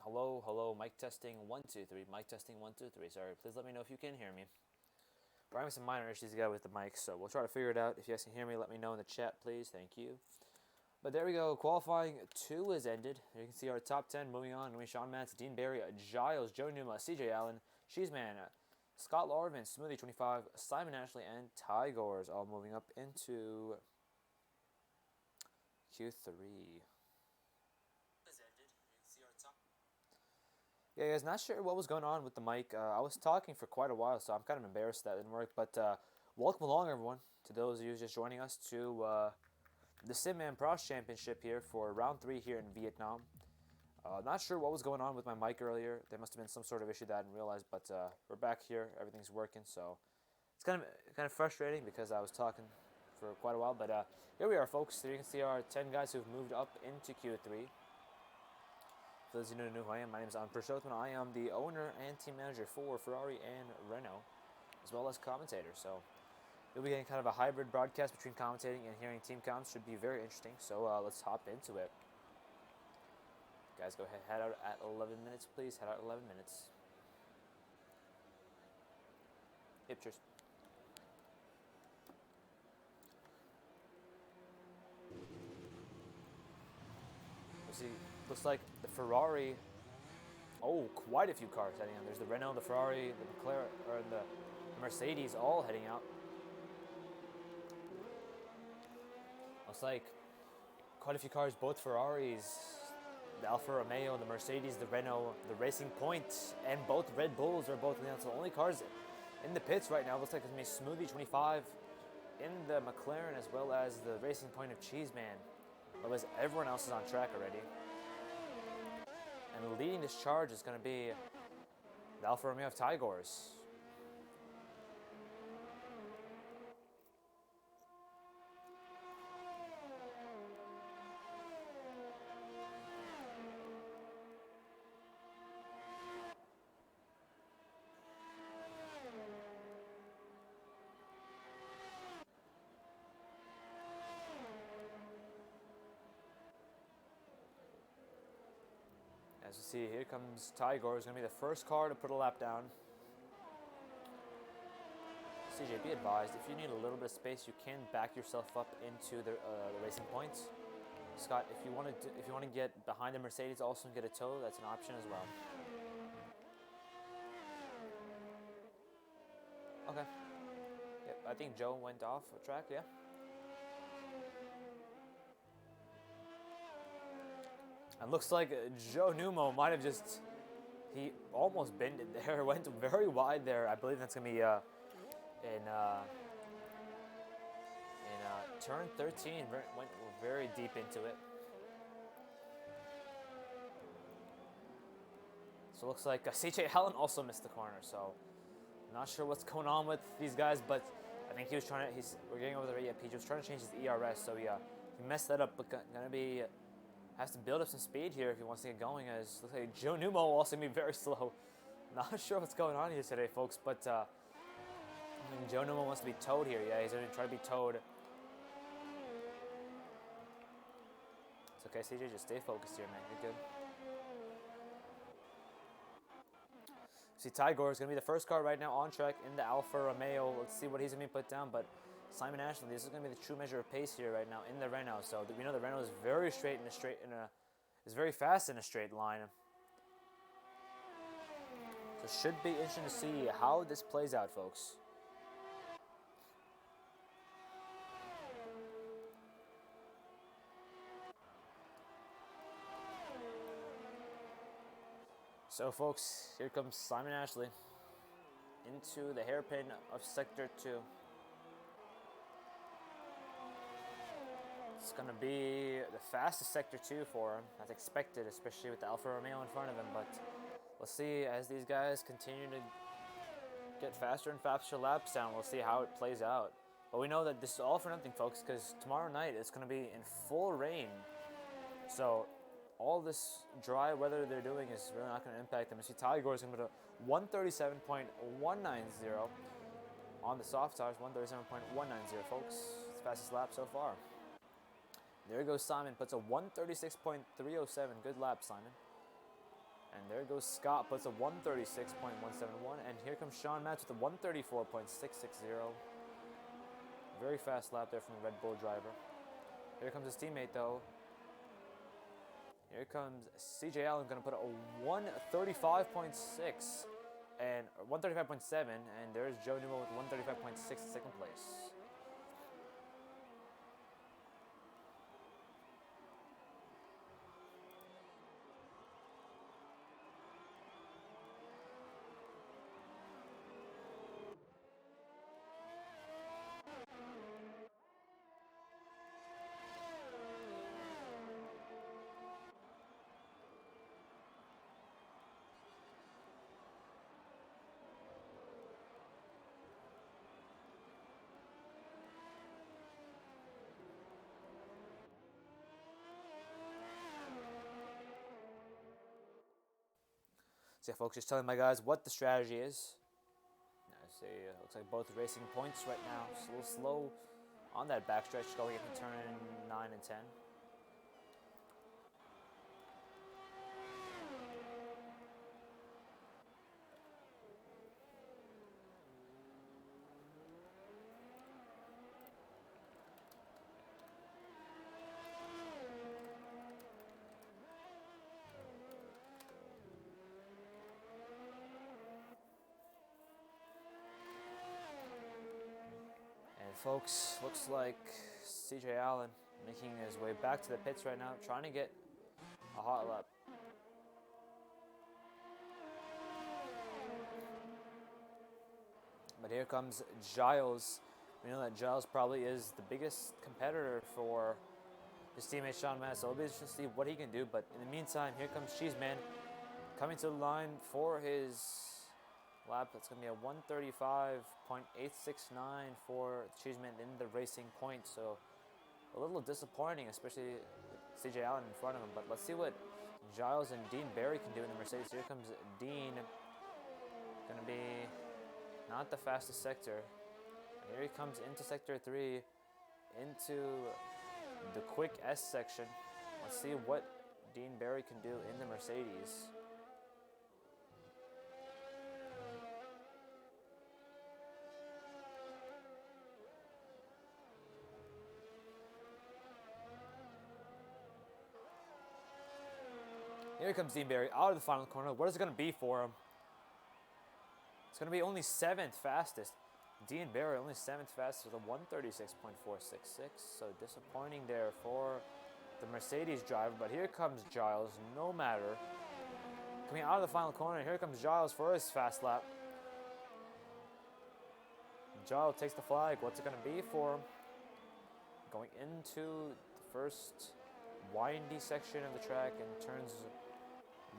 Hello, hello, mic testing 1 2 3, mic testing 1 2 3. Sorry, please let me know if you can hear me. We're having some minor issues again with the mic, so we'll try to figure it out. If you guys can hear me, let me know in the chat, please. Thank you. But there we go. Qualifying 2 has ended. You can see our top 10 moving on. We Sean Matz, Dean Barry, Giles, Joe Numa, CJ Allen, Cheeseman, Scott Larvin, Smoothie 25, Simon Ashley, and Ty Gores all moving up into Q3. Yeah, guys, not sure what was going on with the mic. I was talking for quite a while, so I'm kind of embarrassed that didn't work. But welcome along, everyone, to those of you just joining us to the SimAM Prost Championship here for round 3 here in Vietnam. Not sure what was going on with my mic earlier. There must have been some sort of issue that I didn't realize, but we're back here. Everything's working, so it's kind of frustrating because I was talking for quite a while. But here we are, folks. So you can see our 10 guys who've moved up into Q3. For those of you who know who I am, my name is Prost. I am the owner and team manager for Ferrari and Renault, as well as commentator. So you'll be getting kind of a hybrid broadcast between commentating and hearing team comms. Should be very interesting. So let's hop into it. Guys, go ahead, head out at 11 minutes, please. Head out 11 minutes. Yep, cheers. See, looks like the Ferrari. Oh, quite a few cars heading out. There's the Renault, the Ferrari, the McLaren, or the Mercedes, all heading out. Looks like quite a few cars, both Ferraris, the Alfa Romeo, the Mercedes, the Renault, the Racing Point, and both Red Bulls are both announced. The only cars in the pits right now looks like it's going to be Smoothie 25 in the McLaren, as well as the Racing Point of Cheeseman. Otherwise, everyone else is on track already. And leading this charge is going to be the Alfa Romeo of Ty Gores. As you see, here comes Ty Gores. Going to be the first car to put a lap down. CJ, be advised, if you need a little bit of space, you can back yourself up into the Racing Points. Scott, if you want to get behind the Mercedes, also get a tow. That's an option as well. Okay. Yep, I think Joe went off track. Yeah. And looks like Joe Numa might have just, he almost bended there, went very wide there. I believe that's going to be in turn 13, went very deep into it. So it looks like CJ Allen also missed the corner, so not sure what's going on with these guys, but I think he was trying to, we're getting over the, he was trying to change his ERS, so he messed that up, but gonna be, has to build up some speed here if he wants to get going, as looks like Joe Numa will also be very slow. Not sure what's going on here today, folks, but I mean, Joe Numa wants to be towed here. Yeah, he's going to try to be towed. It's okay, CJ, just stay focused here, man. You're good. See, Ty Gores is going to be the first car right now on track in the Alfa Romeo. Let's see what he's going to be put down, but Simon Ashley, this is going to be the true measure of pace here right now in the Renault. So we know the Renault is very straight is very fast in a straight line. So it should be interesting to see how this plays out, folks. So, folks, here comes Simon Ashley into the hairpin of Sector 2. It's going to be the fastest Sector 2 for him, as expected, especially with the Alfa Romeo in front of him. But let's see, as these guys continue to get faster and faster laps down, we'll see how it plays out. But we know that this is all for nothing, folks, because tomorrow night it's going to be in full rain. So all this dry weather they're doing is really not going to impact them. You see Ty Gores is going to put a 137.190 on the soft tires, 137.190, folks. It's the fastest lap so far. There goes Simon, puts a 136.307. Good lap, Simon. And there goes Scott, puts a 136.171. And here comes Sean Matz with a 134.660. Very fast lap there from the Red Bull driver. Here comes his teammate though. Here comes CJ Allen, going to put a 135.6 and 135.7, and there's Joe Newell with 135.6 in second place. So yeah, folks, just telling my guys what the strategy is. I see, looks like both racing points right now. Just a little slow on that backstretch going into turn 9 and 10. And folks, looks like CJ Allen making his way back to the pits right now, trying to get a hot lap. But here comes Giles. We know that Giles probably is the biggest competitor for his teammate Sean Matz, so it'll be interesting to see what he can do. But in the meantime, here comes Cheeseman coming to the line for his lap. That's going to be a 135.869 for Cheeseman in the racing point. So a little disappointing, especially with CJ Allen in front of him. But let's see what Giles and Dean Barry can do in the Mercedes. Here comes Dean. Going to be not the fastest sector. Here he comes into sector 3, into the quick S section. Let's see what Dean Barry can do in the Mercedes. Here comes Dean Barry out of the final corner. What is it going to be for him? It's going to be only 7th fastest. Dean Barry only 7th fastest with a 136.466. So disappointing there for the Mercedes driver. But here comes Giles, no matter. Coming out of the final corner, here comes Giles for his fast lap. Giles takes the flag. What's it going to be for him? Going into the first windy section of the track and turns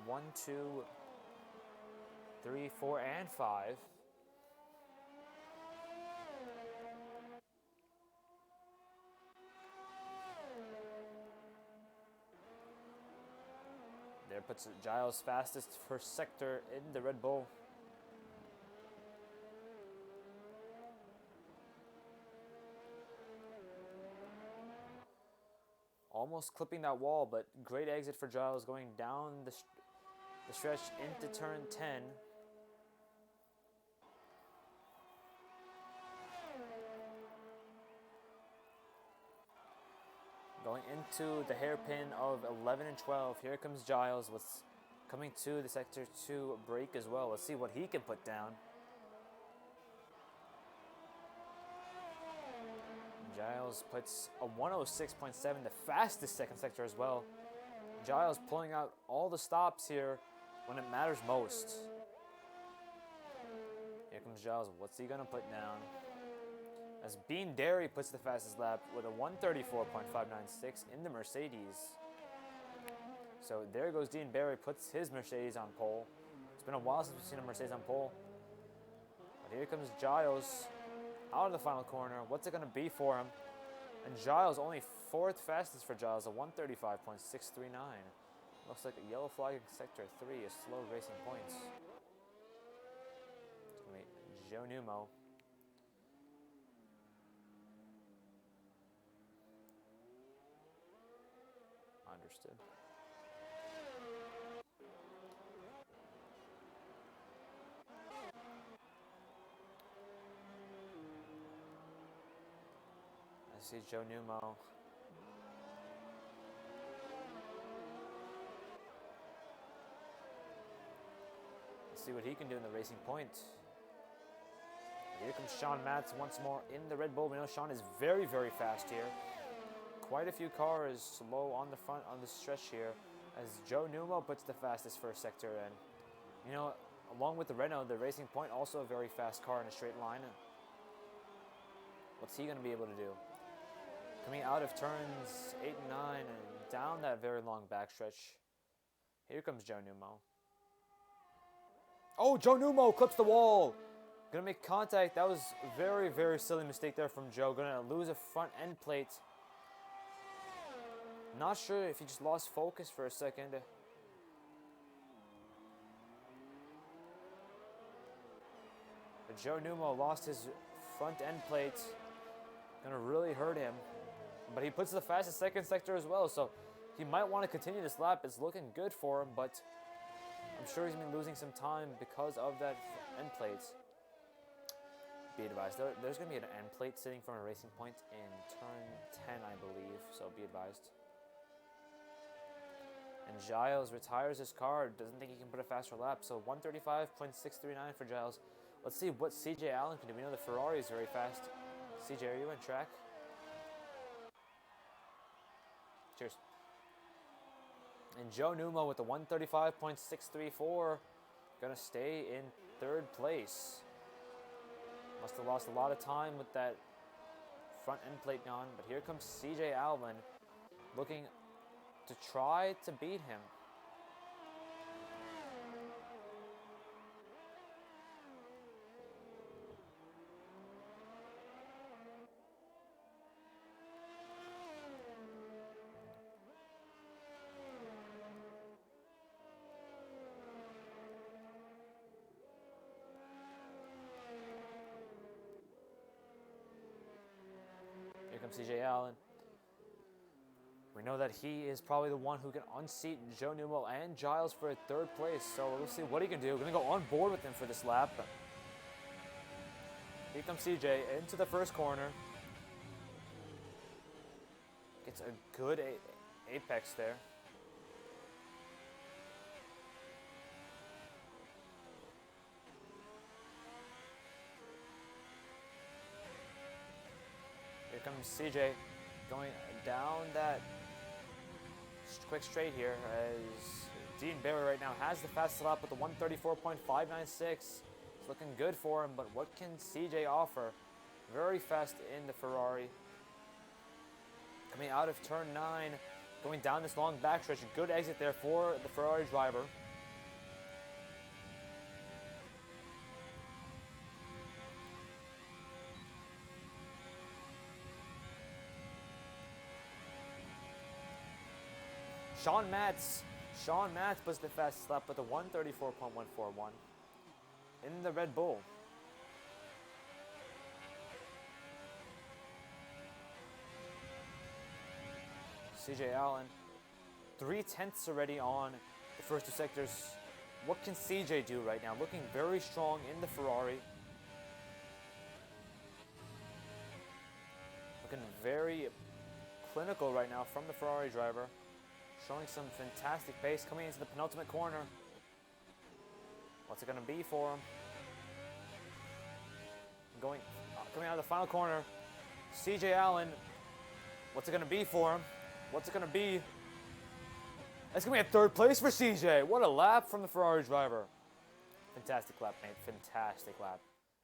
1, 2, 3, 4, and 5. There puts Giles fastest first sector in the Red Bull. Almost clipping that wall, but great exit for Giles going down the stretch into turn 10. Going into the hairpin of 11 and 12. Here comes Giles with coming to the sector 2 break as well. Let's see what he can put down. Giles puts a 106.7, the fastest second sector as well. Giles pulling out all the stops here when it matters most. Here comes Giles. What's he going to put down? As Dean Barry puts the fastest lap with a 134.596 in the Mercedes. So there goes Dean Barry, puts his Mercedes on pole. It's been a while since we've seen a Mercedes on pole. But here comes Giles out of the final corner. What's it going to be for him? And Giles, only 4th fastest for Giles, a 135.639. Looks like a yellow flag in sector 3, a slow racing points. It's going to be Joe Numo. Understood. see Joe Numo. Let's see what he can do in the Racing Point. Here comes Sean Matz once more in the Red Bull. We know Sean is very, very fast here. Quite a few cars slow on the front on the stretch here as Joe Numo puts the fastest first sector in. You know, along with the Renault, the Racing Point also a very fast car in a straight line. What's he going to be able to do? Coming out of turns 8 and 9 and down that very long backstretch. Here comes Joe Numo. Oh, Joe Numo clips the wall. Gonna make contact. That was a very, very silly mistake there from Joe. Gonna lose a front end plate. Not sure if he just lost focus for a second. But Joe Numo lost his front end plate. Gonna really hurt him. But he puts the fastest second sector as well, so he might want to continue this lap. It's looking good for him, but I'm sure he's been losing some time because of that end plate. Be advised, there's going to be an end plate sitting from a Racing Point in turn 10, I believe, so be advised. And Giles retires his car, doesn't think he can put a faster lap, so 135.639 for Giles. Let's see what CJ Allen can do. We know the Ferrari is very fast. CJ, are you on track? Cheers. And Joe Numo with the 135.634, gonna stay in third place. Must have lost a lot of time with that front end plate gone, but here comes CJ Allen looking to try to beat him. Here comes CJ Allen. We know that he is probably the one who can unseat Joe Numo and Giles for a third place. So we'll see what he can do. We're going to go on board with him for this lap. Here comes CJ into the first corner. Gets a good apex there. Here comes CJ going down that quick straight here as Dean Barry right now has the fastest lap with the 134.596. It's looking good for him, but what can CJ offer? Very fast in the Ferrari. Coming out of turn 9, going down this long backstretch. A good exit there for the Ferrari driver. Sean Matz was the fastest lap with a 134.141 in the Red Bull. CJ Allen, 3/10 already on the first two sectors. What can CJ do right now? Looking very strong in the Ferrari. Looking very clinical right now from the Ferrari driver. Showing some fantastic pace coming into the penultimate corner. What's it going to be for him? Coming out of the final corner, CJ Allen. What's it going to be for him? What's it going to be? It's going to be a third place for CJ. What a lap from the Ferrari driver. Fantastic lap, mate. Fantastic lap.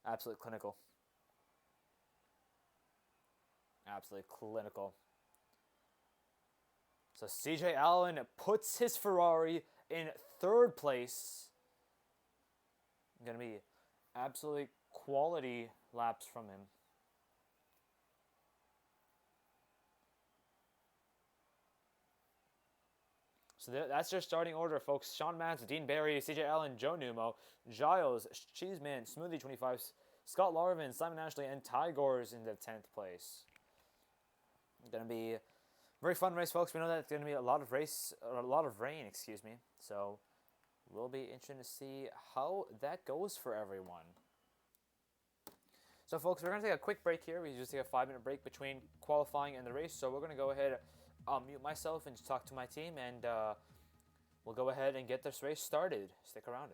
Absolutely clinical. Absolutely clinical. So CJ Allen puts his Ferrari in third place. Going to be absolutely quality laps from him. So that's your starting order, folks. Sean Matz, Dean Barry, CJ Allen, Joe Numo, Giles, Cheeseman, Smoothie 25, Scott Larvin, Simon Ashley, and Ty Gores in the 10th place. Going to be very fun race, folks. We know that it's going to be a lot of rain, excuse me. So we'll be interested to see how that goes for everyone. So, folks, we're going to take a quick break here. We just take a 5-minute break between qualifying and the race. So, we're going to go ahead, mute myself and just talk to my team, and we'll go ahead and get this race started. Stick around.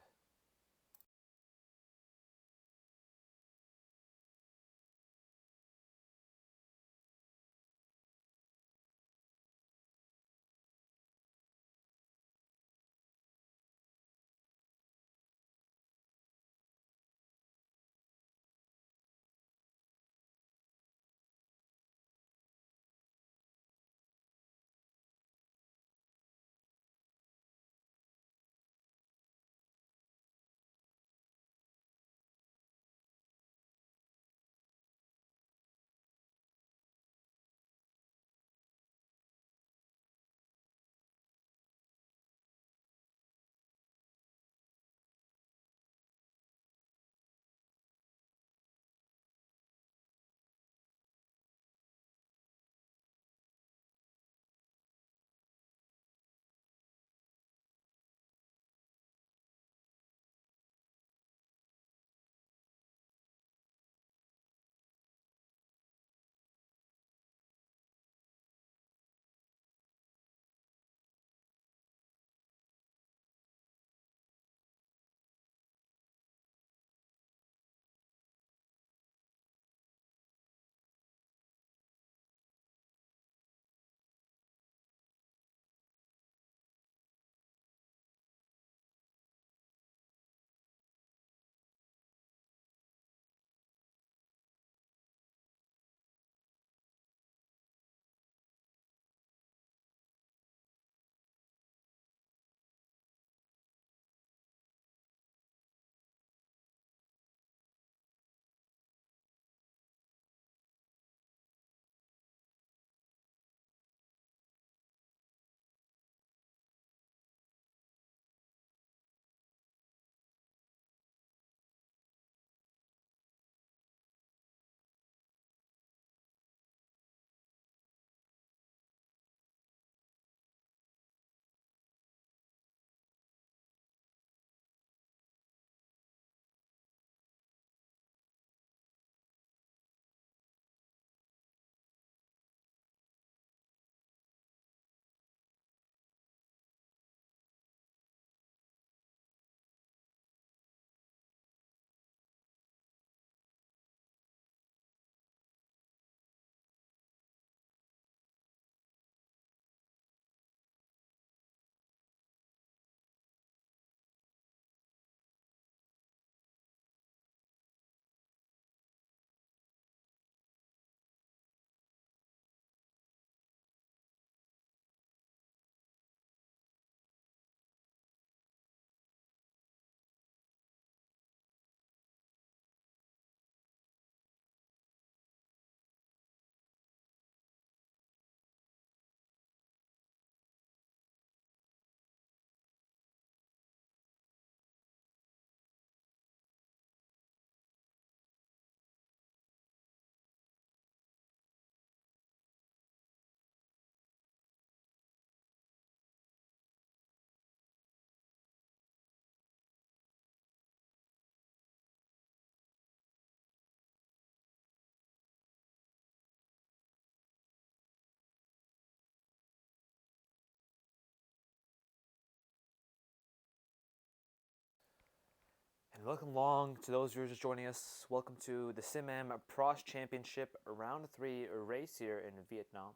And welcome along to those who are just joining us. Welcome to the SimAM Prost Championship Round 3 race here in Vietnam.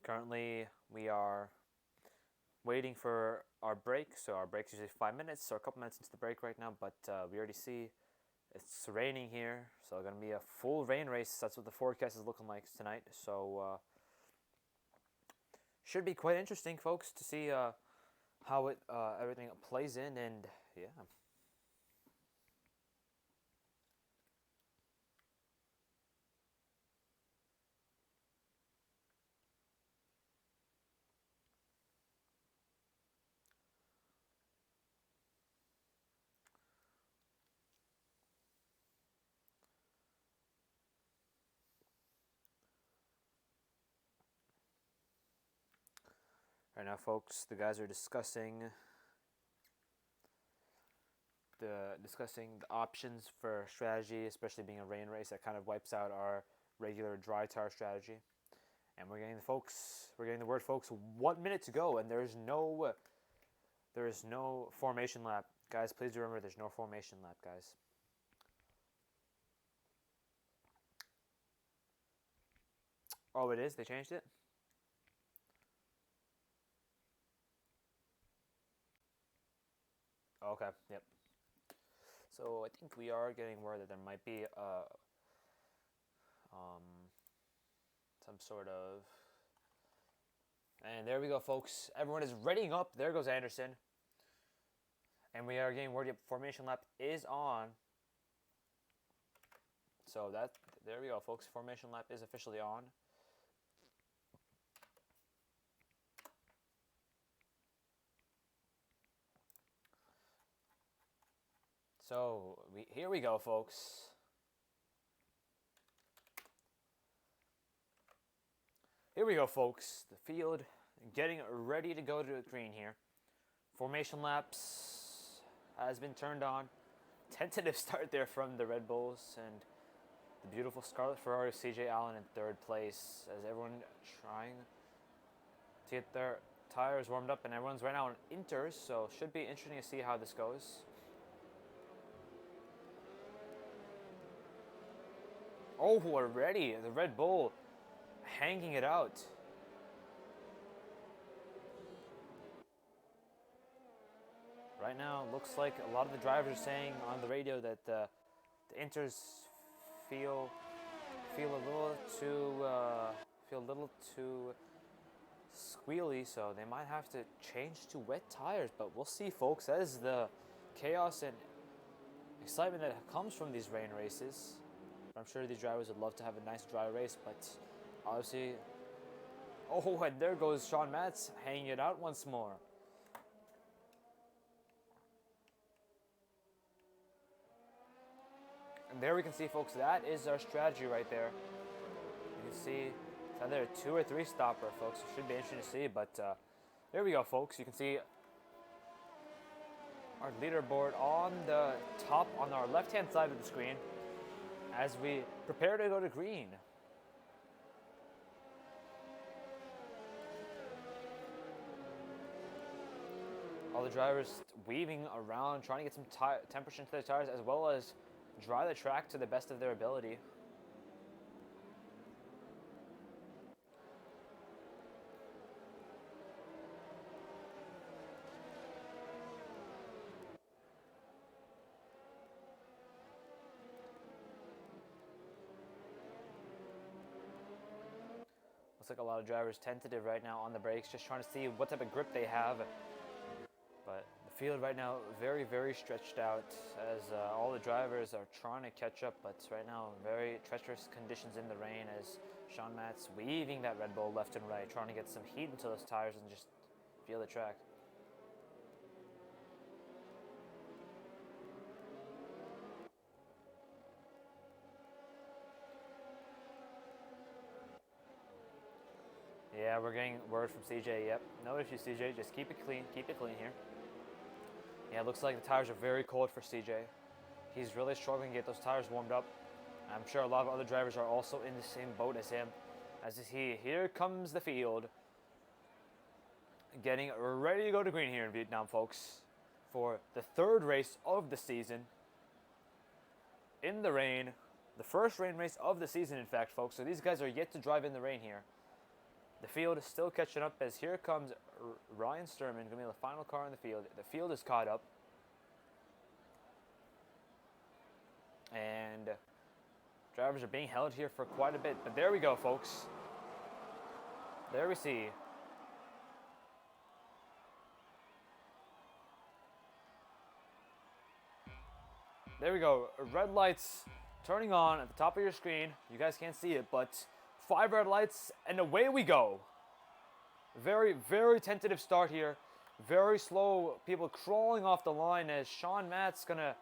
Currently, we are waiting for our break. So our break is usually 5 minutes, so a couple minutes into the break right now, but we already see it's raining here, so it's going to be a full rain race. That's what the forecast is looking like tonight. So should be quite interesting, folks, to see how everything plays in, and yeah. Right now, folks, the guys are discussing discussing the options for strategy, especially being a rain race that kind of wipes out our regular dry tire strategy. And we're getting the word, folks. 1 minute to go, and there is no formation lap, guys. Please remember, there's no formation lap, guys. Oh, it is. They changed it. Okay. Yep. So I think we are getting word that there might be some sort of. And there we go, folks. Everyone is readying up. There goes Anderson. And we are getting word the formation lap is on. So there we go, folks. Formation lap is officially on. So here we go, folks. Here we go, folks. The field getting ready to go to green here. Formation laps has been turned on. Tentative start there from the Red Bulls and the beautiful Scarlet Ferrari of CJ Allen in third place, as everyone trying to get their tires warmed up, and everyone's right now on inters, so should be interesting to see how this goes. Oh, already the Red Bull hanging it out. Right now, looks like a lot of the drivers are saying on the radio that the inters feel a little too squealy, so they might have to change to wet tires. But we'll see, folks. That is the chaos and excitement that comes from these rain races. I'm sure these drivers would love to have a nice dry race, but obviously, oh, and there goes Sean Matz hanging it out once more. And there we can see, folks, that is our strategy right there. You can see it's either a 2 or 3 stopper, folks. It should be interesting to see, but there we go, folks. You can see our leaderboard on the top on our left-hand side of the screen as we prepare to go to green. All the drivers weaving around, trying to get some temperature into their tires, as well as dry the track to the best of their ability. Looks like a lot of drivers tentative right now on the brakes, just trying to see what type of grip they have. But the field right now very, very stretched out, as all the drivers are trying to catch up, but right now very treacherous conditions in the rain, as Sean Matz weaving that Red Bull left and right, trying to get some heat into those tires and just feel the track. Yeah, we're getting word from CJ. Yep, no issue, CJ. Just keep it clean here. Yeah, it looks like the tires are very cold for CJ. He's really struggling to get those tires warmed up. I'm sure a lot of other drivers are also in the same boat as him. Here comes the field, getting ready to go to green here in Vietnam, folks, for the 3rd race of the season. In the rain, the first rain race of the season, in fact, folks. So these guys are yet to drive in the rain here. The field is still catching up, as here comes Ryan Sturman, going to be the final car in the field. The field is caught up. And drivers are being held here for quite a bit. But there we go, folks. There we see. There we go. Red lights turning on at the top of your screen. You guys can't see it, but 5 red lights, and away we go. Very, very tentative start here. Very slow, people crawling off the line, as Sean Matt's gonna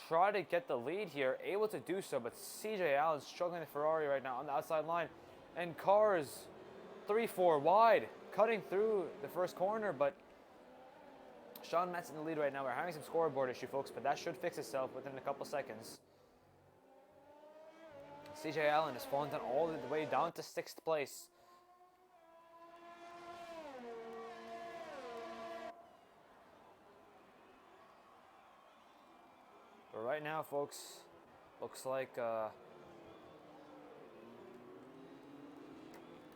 try to get the lead here. Able to do so, but CJ Allen's struggling the Ferrari right now on the outside line. And cars 3-4 wide, cutting through the first corner, but Sean Matt's in the lead right now. We're having some scoreboard issue, folks, but that should fix itself within a couple seconds. CJ Allen has fallen down all the way down to 6th place. But right now, folks, looks like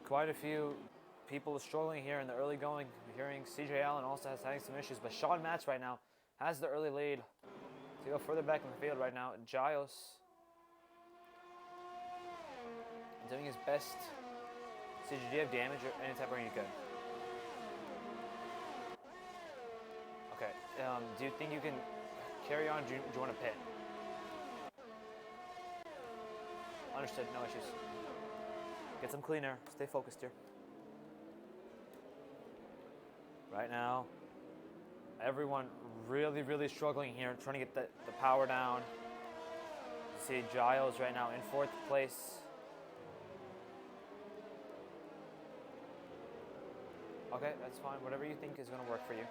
quite a few people are struggling here in the early going. We're hearing CJ Allen also has having some issues, but Sean Matz right now has the early lead. To go further back in the field right now, Giles doing his best. CJ, do you have damage or any type of anything good? Okay. Do you think you can carry on? Do you want to pit? Understood. No issues. Get some cleaner. Stay focused here. Right now, everyone really struggling here, trying to get the power down. You see Giles right now in 4th place. Okay, that's fine. Whatever you think is going to work for you.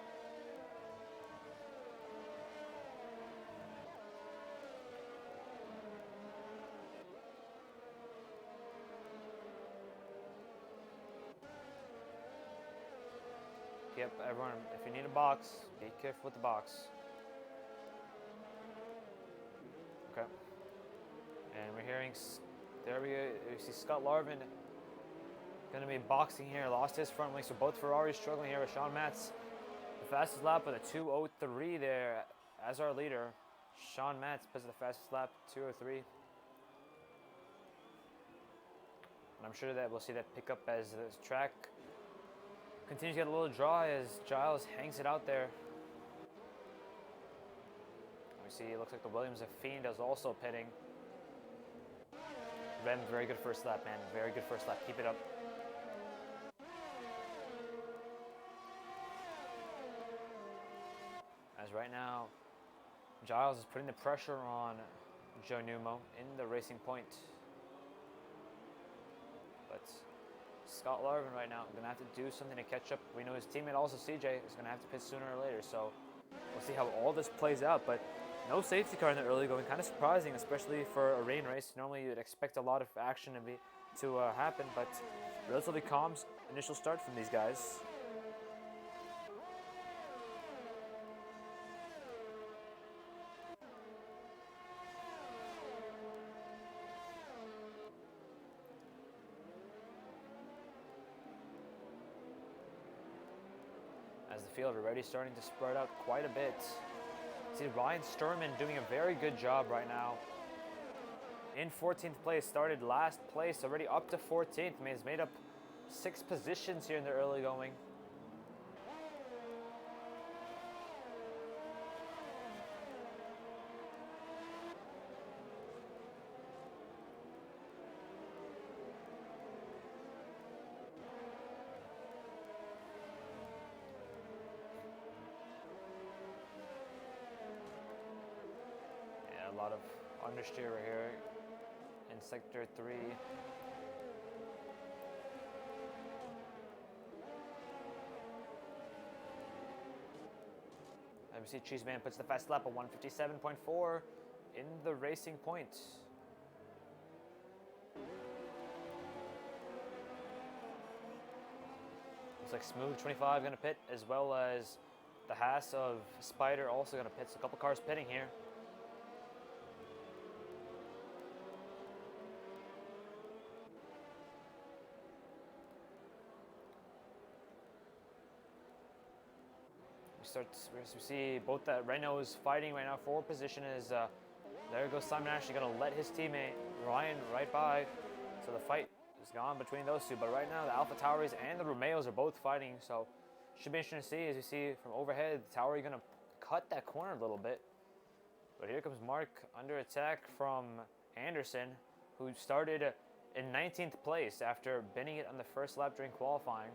Yep, everyone, if you need a box, be careful with the box. Okay. And we're hearing, there we go, you see Scott Larvin going to be boxing here, lost his front wing, so both Ferraris struggling here with Sean Matz. The fastest lap with a 2:03 there as our leader. Sean Matz puts the fastest lap, 2:03. And I'm sure that we'll see that pick up as this track continues to get a little dry as Giles hangs it out there. We see it looks like the Williams of Fiend is also pitting. Rem, very good first lap, man. Very good first lap. Keep it up. As right now, Giles is putting the pressure on Joe Numo in the racing point. But Scott Larvin right now going to have to do something to catch up. We know his teammate also, CJ, is going to have to pit sooner or later. So we'll see how all this plays out. But no safety car in the early going. Kind of surprising, especially for a rain race. Normally you'd expect a lot of action to happen. But relatively calm initial start from these guys. As the field already starting to spread out quite a bit. See Ryan Sturman doing a very good job right now. In 14th place, started last place, already up to 14th. I mean, he's made up 6 positions here in the early going. A lot of understeer here in sector 3. MC Cheeseman puts the fast lap of 157.4 in the racing point. Looks like Smooth 25 going to pit, as well as the Haas of Spider also going to pit. So a couple cars pitting here. We see both that Renault is fighting right now. Forward position is there goes Simon Ashley, going to let his teammate Ryan right by. So the fight is gone between those two. But right now the Alfa Tauris and the Romeos are both fighting. So should be interesting to see. As you see from overhead, the Tauri going to cut that corner a little bit. But here comes Mark under attack from Anderson, who started in 19th place after binning it on the first lap during qualifying.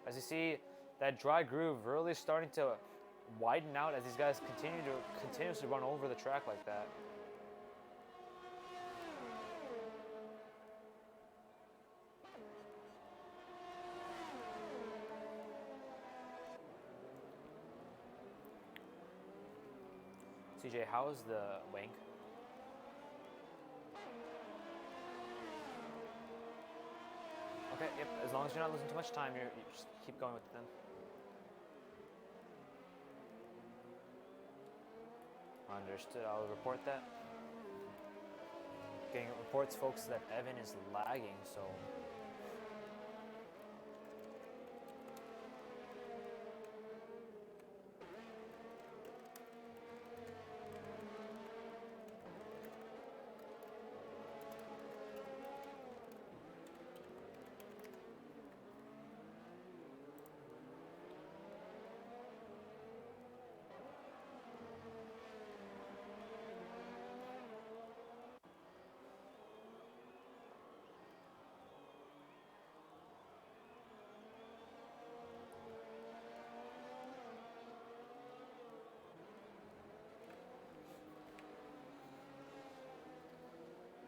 As you see, that dry groove really starting to widen out as these guys continue to continuously run over the track like that. CJ, how's the wing? Okay, yep, as long as you're not losing too much time, you just keep going with it then. Understood, I'll report that. Getting reports, folks, that Evan is lagging, so...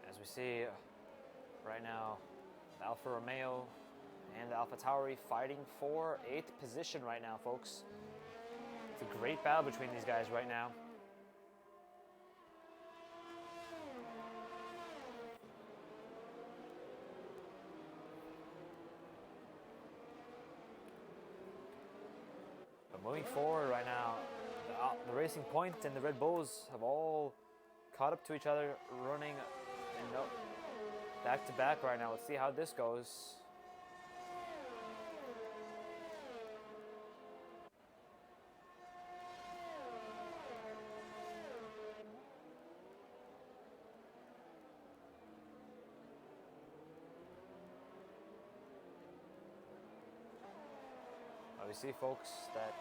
As we see right now, the Alfa Romeo and the Alfa Tauri fighting for 8th position right now, folks. It's a great battle between these guys right now. But moving forward right now, the Racing Point and the Red Bulls have all caught up to each other, running back to back right now. Let's see how this goes. We see, folks, that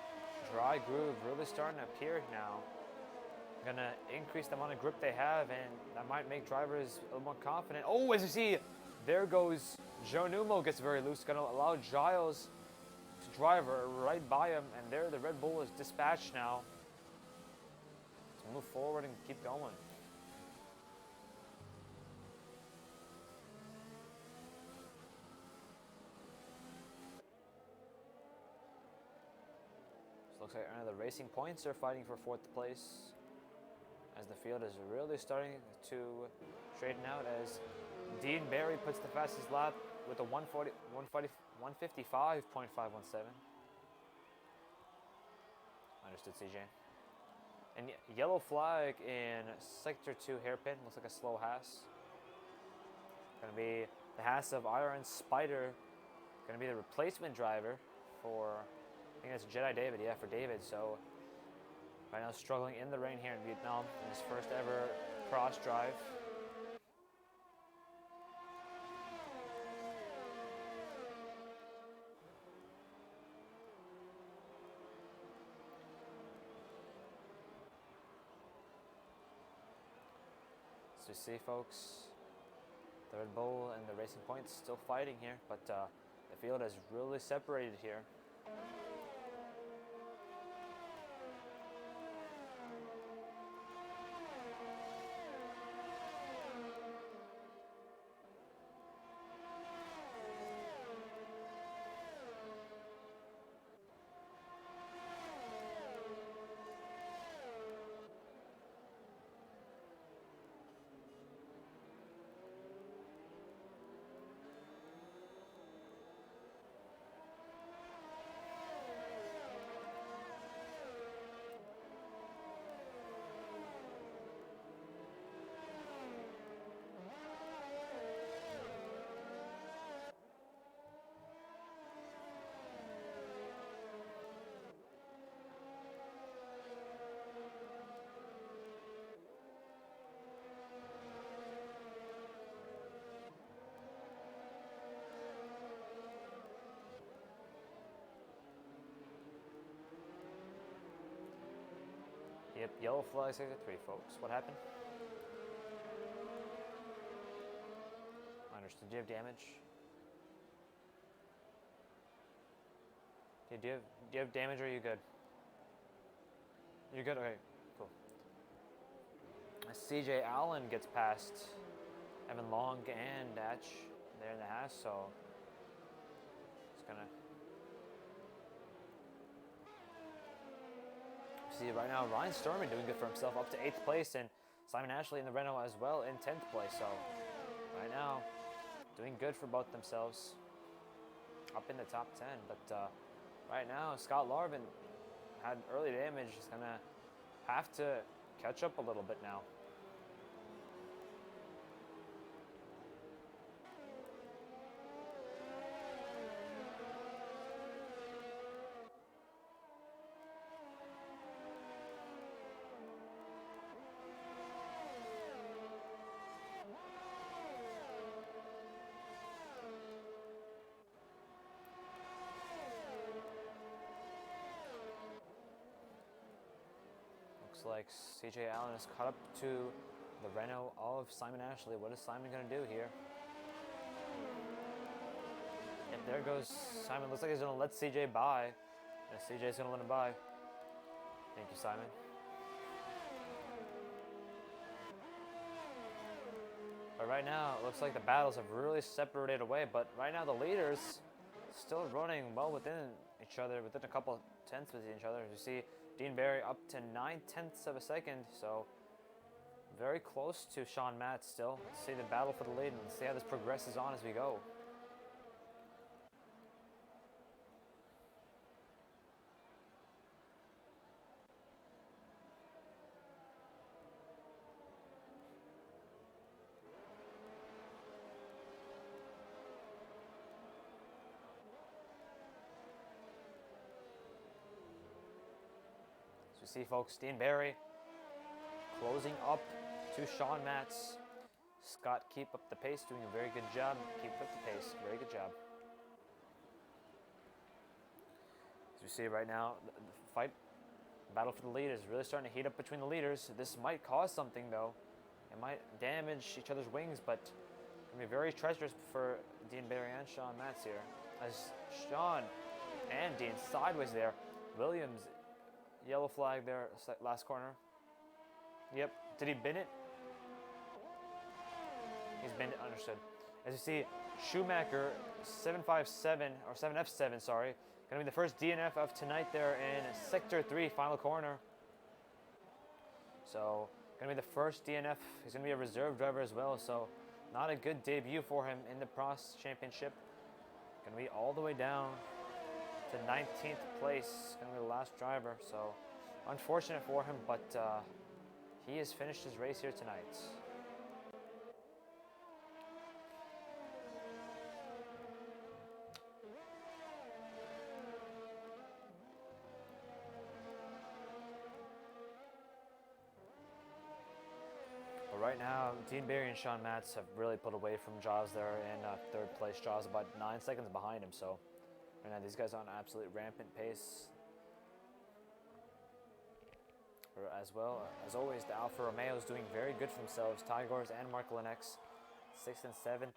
dry groove really starting to appear now. Gonna increase the amount of grip they have, and that might make drivers a little more confident. Oh, as you see, there goes Romeo, gets very loose. Gonna allow Giles to drive right by him, and there the Red Bull is dispatched now. Let's move forward and keep going. Looks like the Racing Points are fighting for 4th place, as the field is really starting to straighten out, as Dean Barry puts the fastest lap with a 155.517. Understood, CJ. And yellow flag in Sector 2 hairpin. Looks like a slow Haas. Going to be the Haas of Iron Spider. Going to be the replacement driver for... I think it's Jedi David, yeah, for David. So right now struggling in the rain here in Vietnam in his first ever cross drive. So you see, folks, the Red Bull and the Racing Points still fighting here, but the field has really separated here. Yep, yellow flag, sector 3, folks. What happened? Understood. Do you have damage? Okay, do you have damage, or are you good? You're good? Okay, cool. CJ Allen gets past Evan Long and Datch there in the Haas, so it's gonna... See right now, Ryan Sturman doing good for himself, up to 8th place, and Simon Ashley in the Renault as well in 10th place. So right now, doing good for both themselves, up in the top 10. But right now, Scott Larvin had early damage. He's gonna have to catch up a little bit now. Looks like CJ Allen has caught up to the Renault of Simon Ashley. What is Simon going to do here? And there goes Simon. Looks like he's going to let CJ by. And CJ's going to let him by. Thank you, Simon. But right now, it looks like the battles have really separated away. But right now, the leaders still running well within each other, within a couple tenths within each other. As you see, Dean Barry up to 9/10 of a second, so very close to Sean Matt still. Let's see the battle for the lead and see how this progresses on as we go. See, folks, Dean Barry closing up to Sean Matz. Scott, keep up the pace, doing a very good job. Keep up the pace, very good job. As you see right now, the fight, battle for the lead is really starting to heat up between the leaders. This might cause something, though. It might damage each other's wings, but it's going to be very treacherous for Dean Barry and Sean Matz here. As Sean and Dean sideways there. Williams, yellow flag there, last corner. Yep. Did he bin it? He's binned it, understood. As you see, Schumacher 757 or 7F7, sorry, gonna be the first DNF of tonight there in Sector 3, final corner. So gonna be the first DNF. He's gonna be a reserve driver as well. So not a good debut for him in the Prost Championship. Gonna be all the way down to 19th place, gonna be the last driver, so unfortunate for him, but he has finished his race here tonight. But right now, Dean Barry and Sean Matz have really pulled away from Giles there in 3rd place. Giles about 9 seconds behind him, so right now, these guys are on an absolute rampant pace. As well, as always, the Alfa Romeo is doing very good for themselves. Tigers and Mark Lennox, 6th and 7th,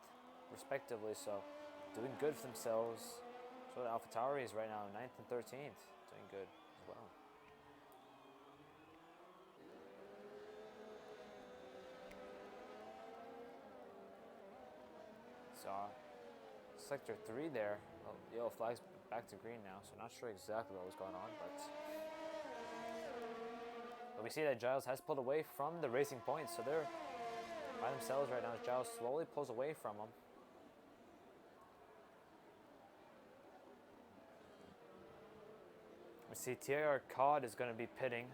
respectively. So, doing good for themselves. So, the Alfa Tauri is right now 9th and 13th, doing good as well. So, Sector 3 there. Oh, yellow flag's back to green now, so not sure exactly what was going on, but we see that Giles has pulled away from the Racing Point, so they're by themselves right now as Giles slowly pulls away from them. We see TIR Cod is going to be pitting.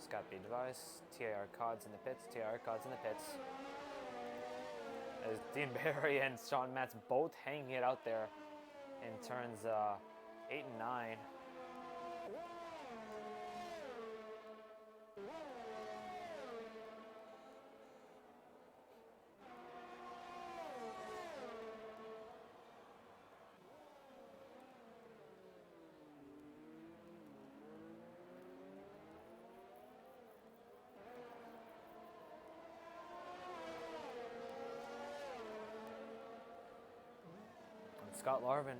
Scott B. Device, TIR Cod's in the pits, TIR Cod's in the pits. As Dean Barry and Sean Matz both hanging it out there in turns 8 and 9. Scott Larvin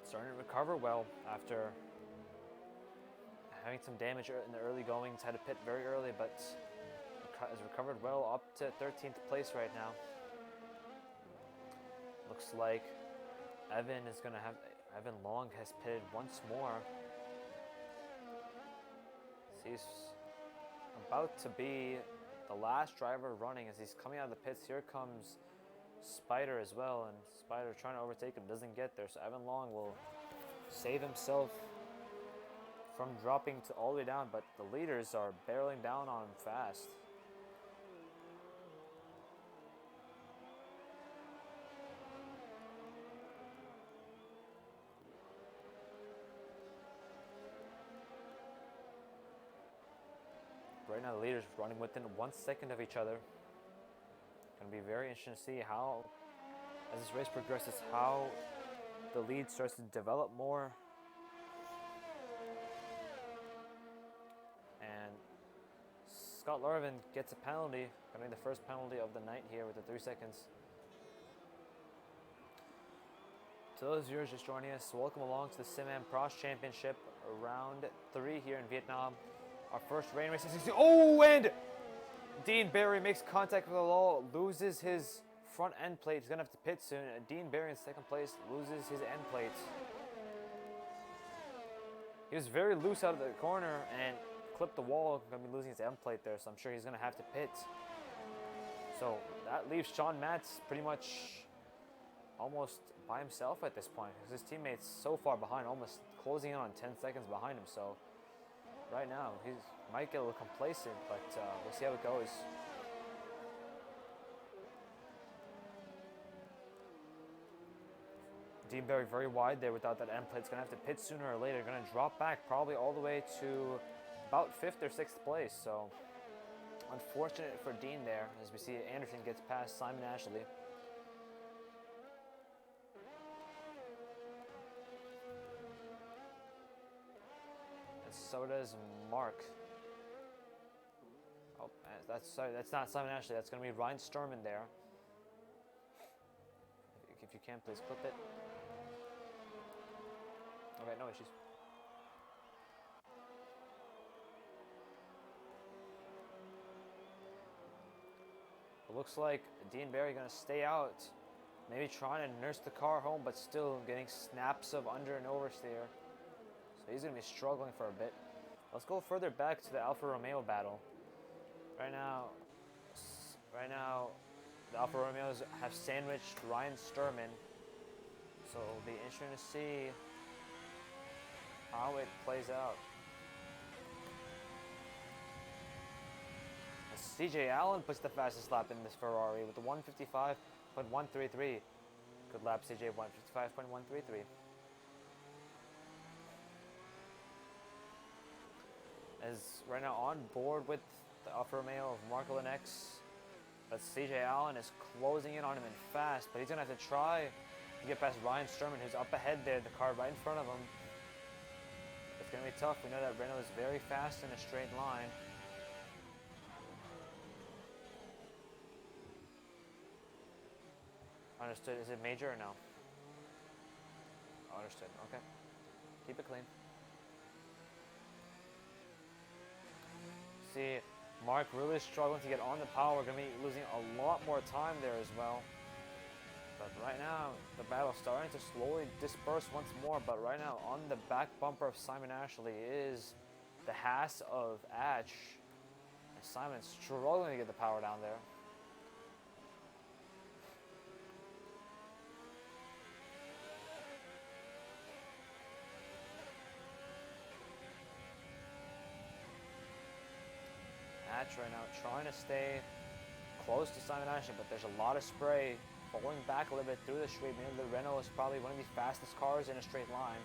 starting to recover well after having some damage in the early goings. Had to pit very early, but has recovered well up to 13th place right now. Looks like Evan Long has pitted once more He's about to be the last driver running as he's coming out of the pits. Here comes Spider as well, and Spider trying to overtake him, doesn't get there, so Evan Long will save himself from dropping to all the way down, but the leaders are barreling down on him fast. Right now the leaders running within 1 second of each other. Going to be very interesting to see how, as this race progresses, how the lead starts to develop more. And Scott Larvin gets a penalty, going to be the first penalty of the night here with the 3 seconds. To those viewers just joining us, welcome along to the SimAM Prost Championship, round 3 here in Vietnam. Our first rain race. Oh, and Dean Barry makes contact with the wall, loses his front end plate. He's going to have to pit soon. Dean Barry in second place loses his end plate. He was very loose out of the corner and clipped the wall. Going to be losing his end plate there, so I'm sure he's going to have to pit. So that leaves Sean Matz pretty much almost by himself at this point, because his teammates so far behind, almost closing in on 10 seconds behind him. So right now, he might get a little complacent, but we'll see how it goes. Dean Barry very wide there without that end plate. He's going to have to pit sooner or later. Going to drop back probably all the way to about 5th or 6th place. So unfortunate for Dean there, as we see Anderson gets past Simon Ashley. So does Mark. Oh, that's not Simon Ashley. That's going to be Ryan Sturman there. If you can, please clip it. Okay, no issues. It looks like Dean Barry going to stay out. Maybe trying to nurse the car home, but still getting snaps of under and oversteer. So he's going to be struggling for a bit. Let's go further back to the Alfa Romeo battle. Right now, the Alfa Romeos have sandwiched Ryan Sturman. So it'll be interesting to see how it plays out. CJ Allen puts the fastest lap in this Ferrari with the 155.133. Good lap, CJ, 155.133. Is right now on board with the Alfa Romeo of Marco Lennox. But CJ Allen is closing in on him and fast, but he's going to have to try to get past Ryan Sturman, who's up ahead there, the car right in front of him. It's going to be tough. We know that Renault is very fast in a straight line. Understood. Is it major or no? Oh, understood. Okay. Keep it clean. See, Mark really struggling to get on the power. Going to be losing a lot more time there as well. But right now, the battle starting to slowly disperse once more. But right now, on the back bumper of Simon Ashley is the Haas of Atch. And Simon's struggling to get the power down there. Right now, trying to stay close to Simon Ashley, but there's a lot of spray falling back a little bit through the straight. Maybe the Renault is probably one of the fastest cars in a straight line.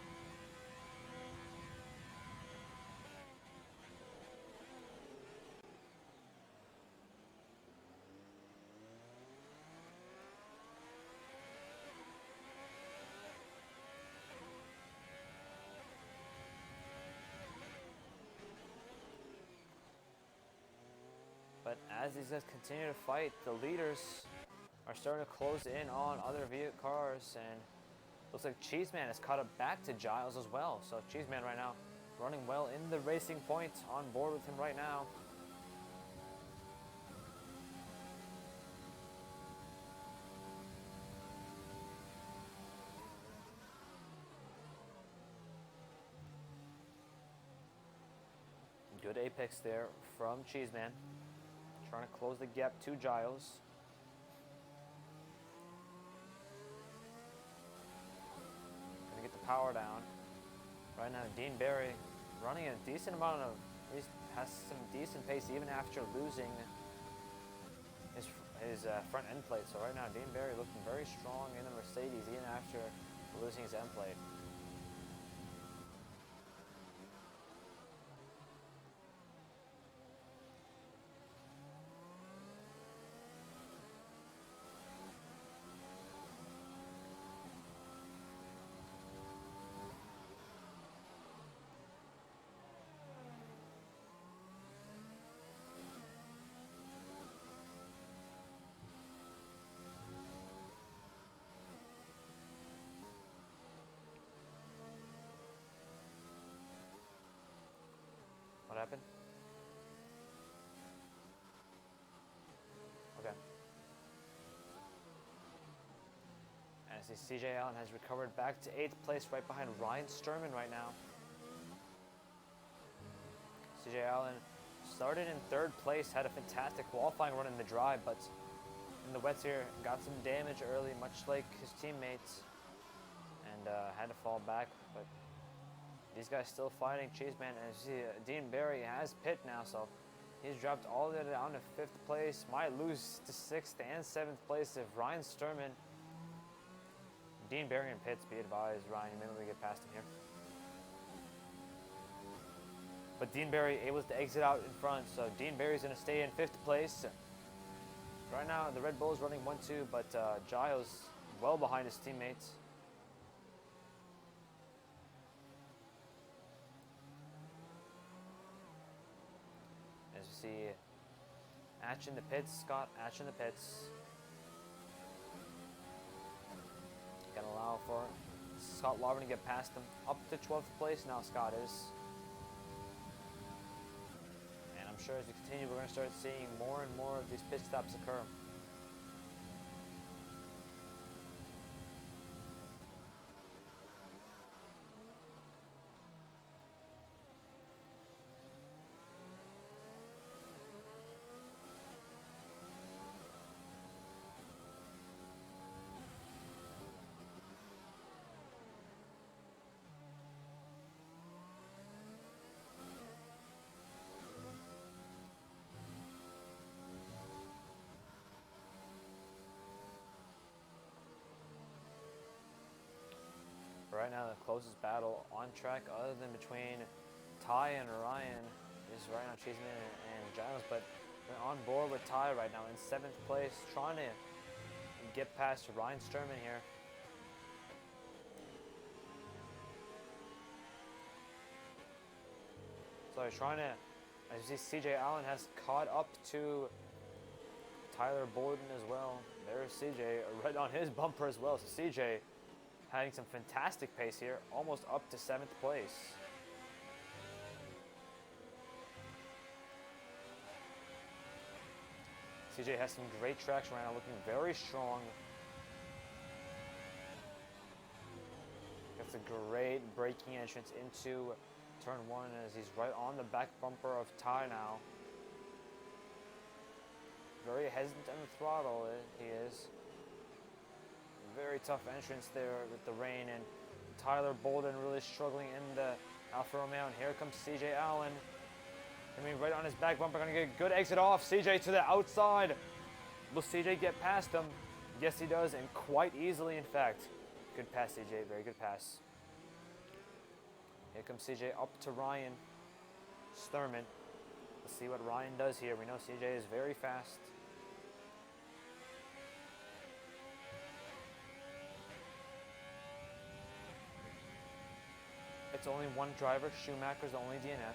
But as these guys continue to fight, the leaders are starting to close in on other cars, and looks like Cheeseman has caught up back to Giles as well. So Cheeseman right now running well in the racing point, on board with him right now. Good apex there from Cheeseman. Trying to close the gap to Giles. Gonna get the power down. Right now, Dean Barry running a decent amount of, has some decent pace even after losing his front end plate. So right now, Dean Barry looking very strong in the Mercedes even after losing his end plate. What happened? Okay. And I see CJ Allen has recovered back to 8th place right behind Ryan Sturman right now. CJ Allen started in 3rd place, had a fantastic qualifying run in the dry, but in the wets here got some damage early, much like his teammates, and had to fall back, but these guys still fighting. Cheeseman, and you see Dean Barry has pit now, so he's dropped all the way down to 5th place. Might lose to 6th and 7th place if Ryan Sturman. Dean Barry in pits, be advised, Ryan, you may want to get past him here. But Dean Barry able to exit out in front, so Dean Barry's going to stay in 5th place. Right now, the Red Bull's running 1-2, but Giles well behind his teammates. As you see, Atch in the pits, Scott Atch in the pits. Gonna allow for Scott Larvin to get past him. Up to 12th place now, Scott is. And I'm sure as we continue, we're gonna start seeing more and more of these pit stops occur. Right now, the closest battle on track, other than between Ty and Ryan, is right now Cheeseman and Giles. But we're on board with Ty right now in 7th place, trying to get past Ryan Sturman here. So he's trying to, as you see, CJ Allen has caught up to Tyler Borden as well. There's CJ right on his bumper as well. So CJ having some fantastic pace here, almost up to 7th place. CJ has some great traction right now, looking very strong. Gets a great braking entrance into turn 1 as he's right on the back bumper of Ty now. Very hesitant on the throttle, he is. Very tough entrance there with the rain, and Tyler Bolden really struggling in the Alfa Romeo. And here comes CJ Allen. I mean, right on his back bumper, gonna get a good exit off. CJ to the outside. Will CJ get past him? Yes, he does, and quite easily, in fact. Good pass, CJ. Very good pass. Here comes CJ up to Ryan Sturman. Let's see what Ryan does here. We know CJ is very fast. It's only one driver. Schumacher's the only DNF.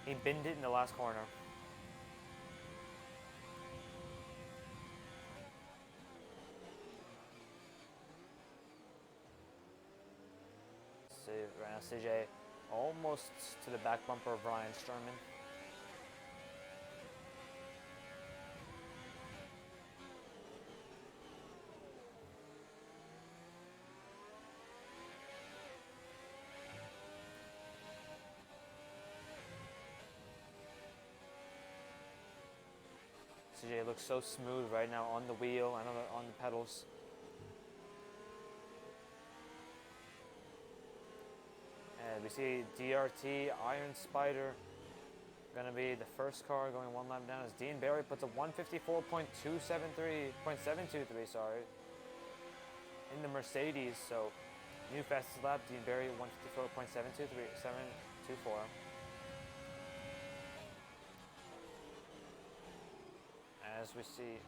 He binned it in the last corner. See, right now CJ almost to the back bumper of Ryan Sturman. CJ looks so smooth right now on the wheel and on the pedals. And we see DRT, Iron Spider, going to be the first car going one lap down as Dean Barry puts a 154.723, sorry, in the Mercedes. So new fastest lap, Dean Barry 154.724. As we see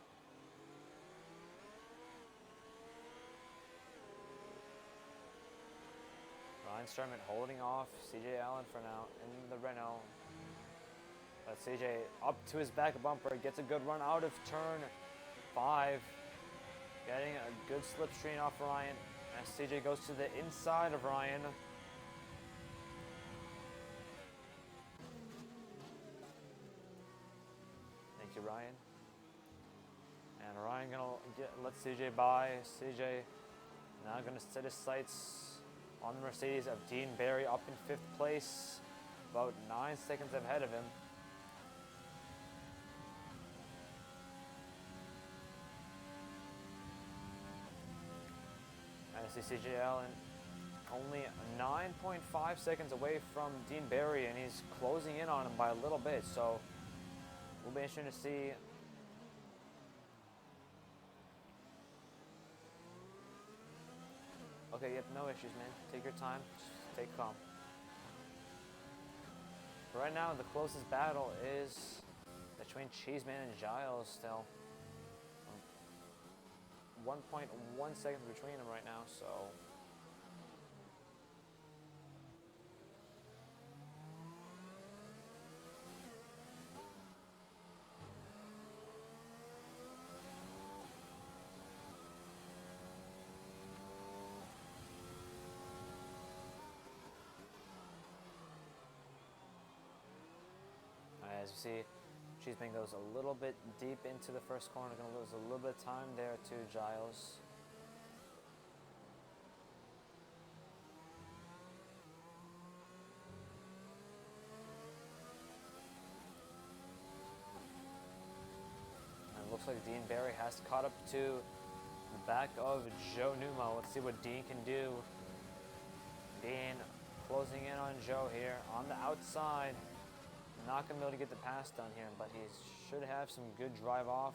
Ryan Sturman holding off CJ Allen for now in the Renault. But CJ up to his back bumper, gets a good run out of turn 5. Getting a good slipstream off Ryan as CJ goes to the inside of Ryan. Thank you, Ryan. And Ryan gonna let CJ by. CJ now gonna set his sights on the Mercedes of Dean Barry up in 5th place, about 9 seconds ahead of him. And I see CJ Allen only 9.5 seconds away from Dean Barry, and he's closing in on him by a little bit. So we'll be interested to see. Okay, yep, no issues, man. Take your time. Just take calm. Right now, the closest battle is between Cheeseman and Giles still. 1.1 seconds between them right now, so. As you see, Cheeseman goes a little bit deep into the first corner, going to lose a little bit of time there to Giles. And it looks like Dean Barry has caught up to the back of Joe Numa. Let's see what Dean can do. Dean closing in on Joe here on the outside. Not going to be able to get the pass done here, but he should have some good drive off.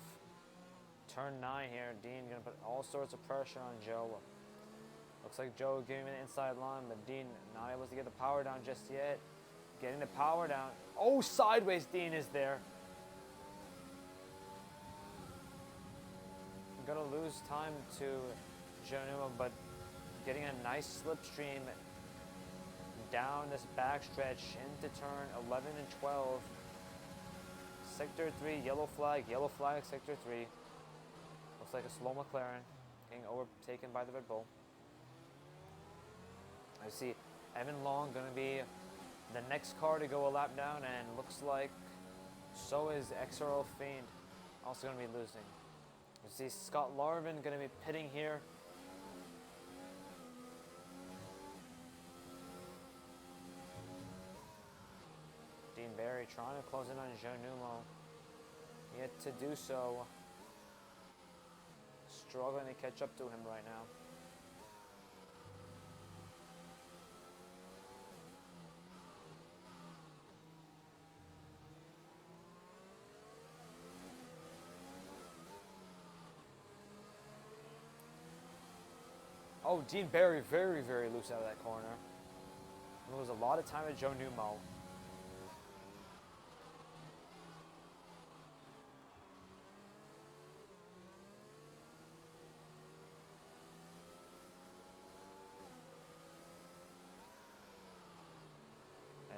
Turn 9 here. Dean going to put all sorts of pressure on Joe. Looks like Joe giving him an inside line, but Dean not able to get the power down just yet. Getting the power down. Oh, sideways Dean is there. Going to lose time to Joe Numa, but getting a nice slipstream down this backstretch into turn 11 and 12. Sector 3, yellow flag, sector 3. Looks like a slow McLaren getting overtaken by the Red Bull. I see Evan Long going to be the next car to go a lap down, and looks like so is XRO Fiend also going to be losing. You see Scott Larvin going to be pitting here. Dean Barry trying to close in on Joe Numa, yet to do so. Struggling to catch up to him right now. Oh, Dean Barry very, very loose out of that corner. There was a lot of time at Joe Numa.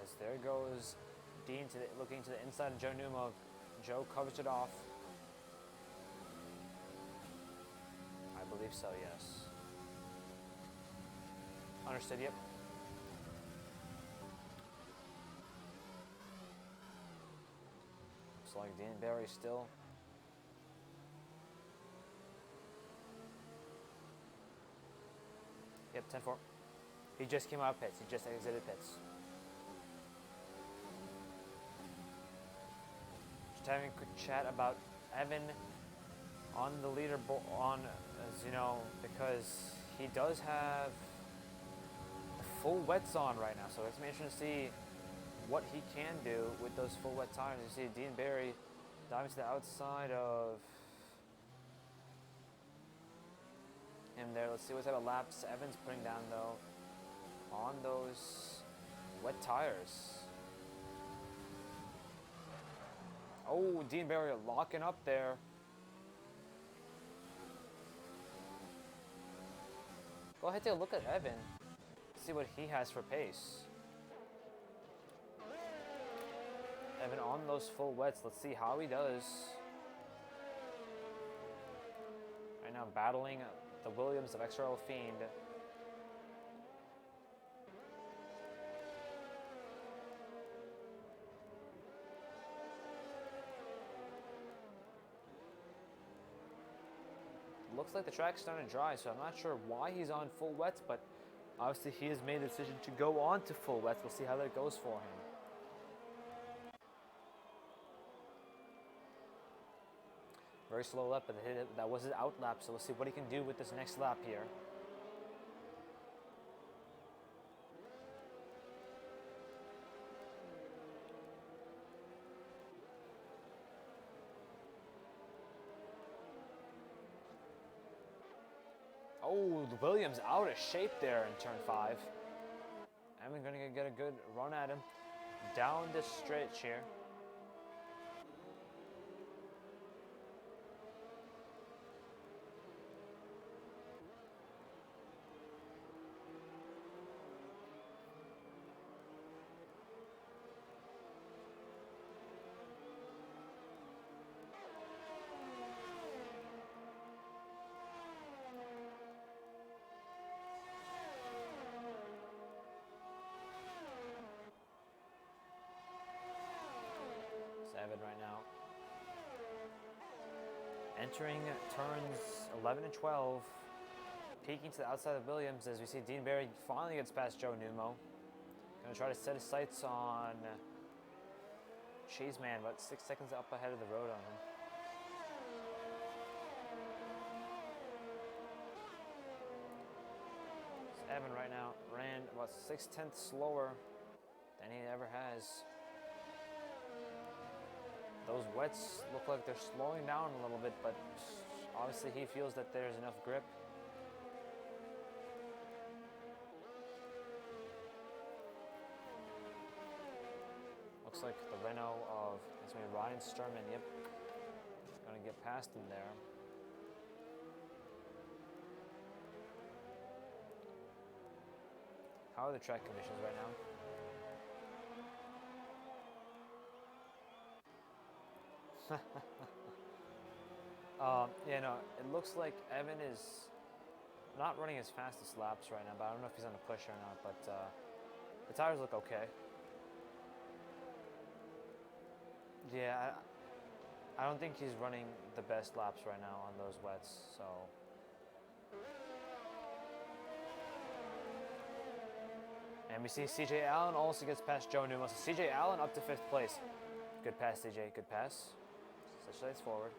As there goes Dean looking to the inside of Joe Numa. Joe covers it off. I believe so, yes. Understood, yep. Looks like Dean Barry still. Yep, 10-4. He just came out of pits. He just exited pits. Just having a quick chat about Evan on the leaderboard, as you know, because he does have full wets on right now, so it's interesting to see what he can do with those full wet tires. You see Dean Barry diving to the outside of him there. Let's see what type of laps Evan's putting down though on those wet tires. Oh, Dean Barry locking up there. Go ahead and take a look at Evan. See what he has for pace. Evan on those full wets. Let's see how he does. Right now battling the Williams of XRL Fiend. Looks like the track's starting to dry, so I'm not sure why he's on full wets, but obviously he has made a decision to go on to full wets. We'll see how that goes for him. Very slow lap, but that was his out lap, so we'll see what he can do with this next lap here. Oh, Williams out of shape there in turn 5. Evan going to get a good run at him down this stretch here. Evan right now. Entering turns 11 and 12. Peeking to the outside of Williams as we see Dean Barry finally gets past Joe Numo. Gonna try to set his sights on Cheeseman, about 6 seconds up ahead of the road on him. So Evan right now ran about 6/10 slower than he ever has. Those wets look like they're slowing down a little bit, but obviously he feels that there's enough grip. Looks like the Renault of, it's going to be Ryan Sturman, yep. Going to get past him there. How are the track conditions right now? Yeah, no, it looks like Evan is not running his fastest laps right now, but I don't know if he's on a push or not, but the tires look okay. Yeah, I don't think he's running the best laps right now on those wets, so. And we see CJ Allen also gets past Joe Numo. So CJ Allen up to 5th place. Good pass, CJ, good pass. Such lights forward.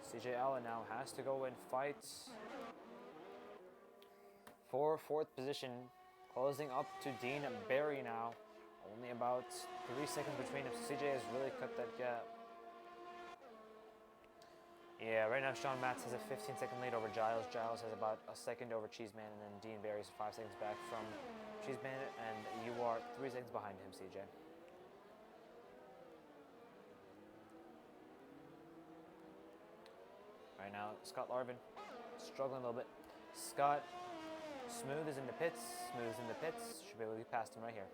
CJ Allen now has to go and fight for 4th position, closing up to Dean Barry now. Only about 3 seconds between him. CJ has really cut that gap. Yeah, right now Sean Matz has a 15-second lead over Giles. Giles has about a second over Cheeseman, and then Dean Barry's 5 seconds back from Cheeseman, and you are 3 seconds behind him, CJ. Right now, Scott Larvin struggling a little bit. Scott Smooth is in the pits. Smooth is in the pits. Should be able to get past him right here.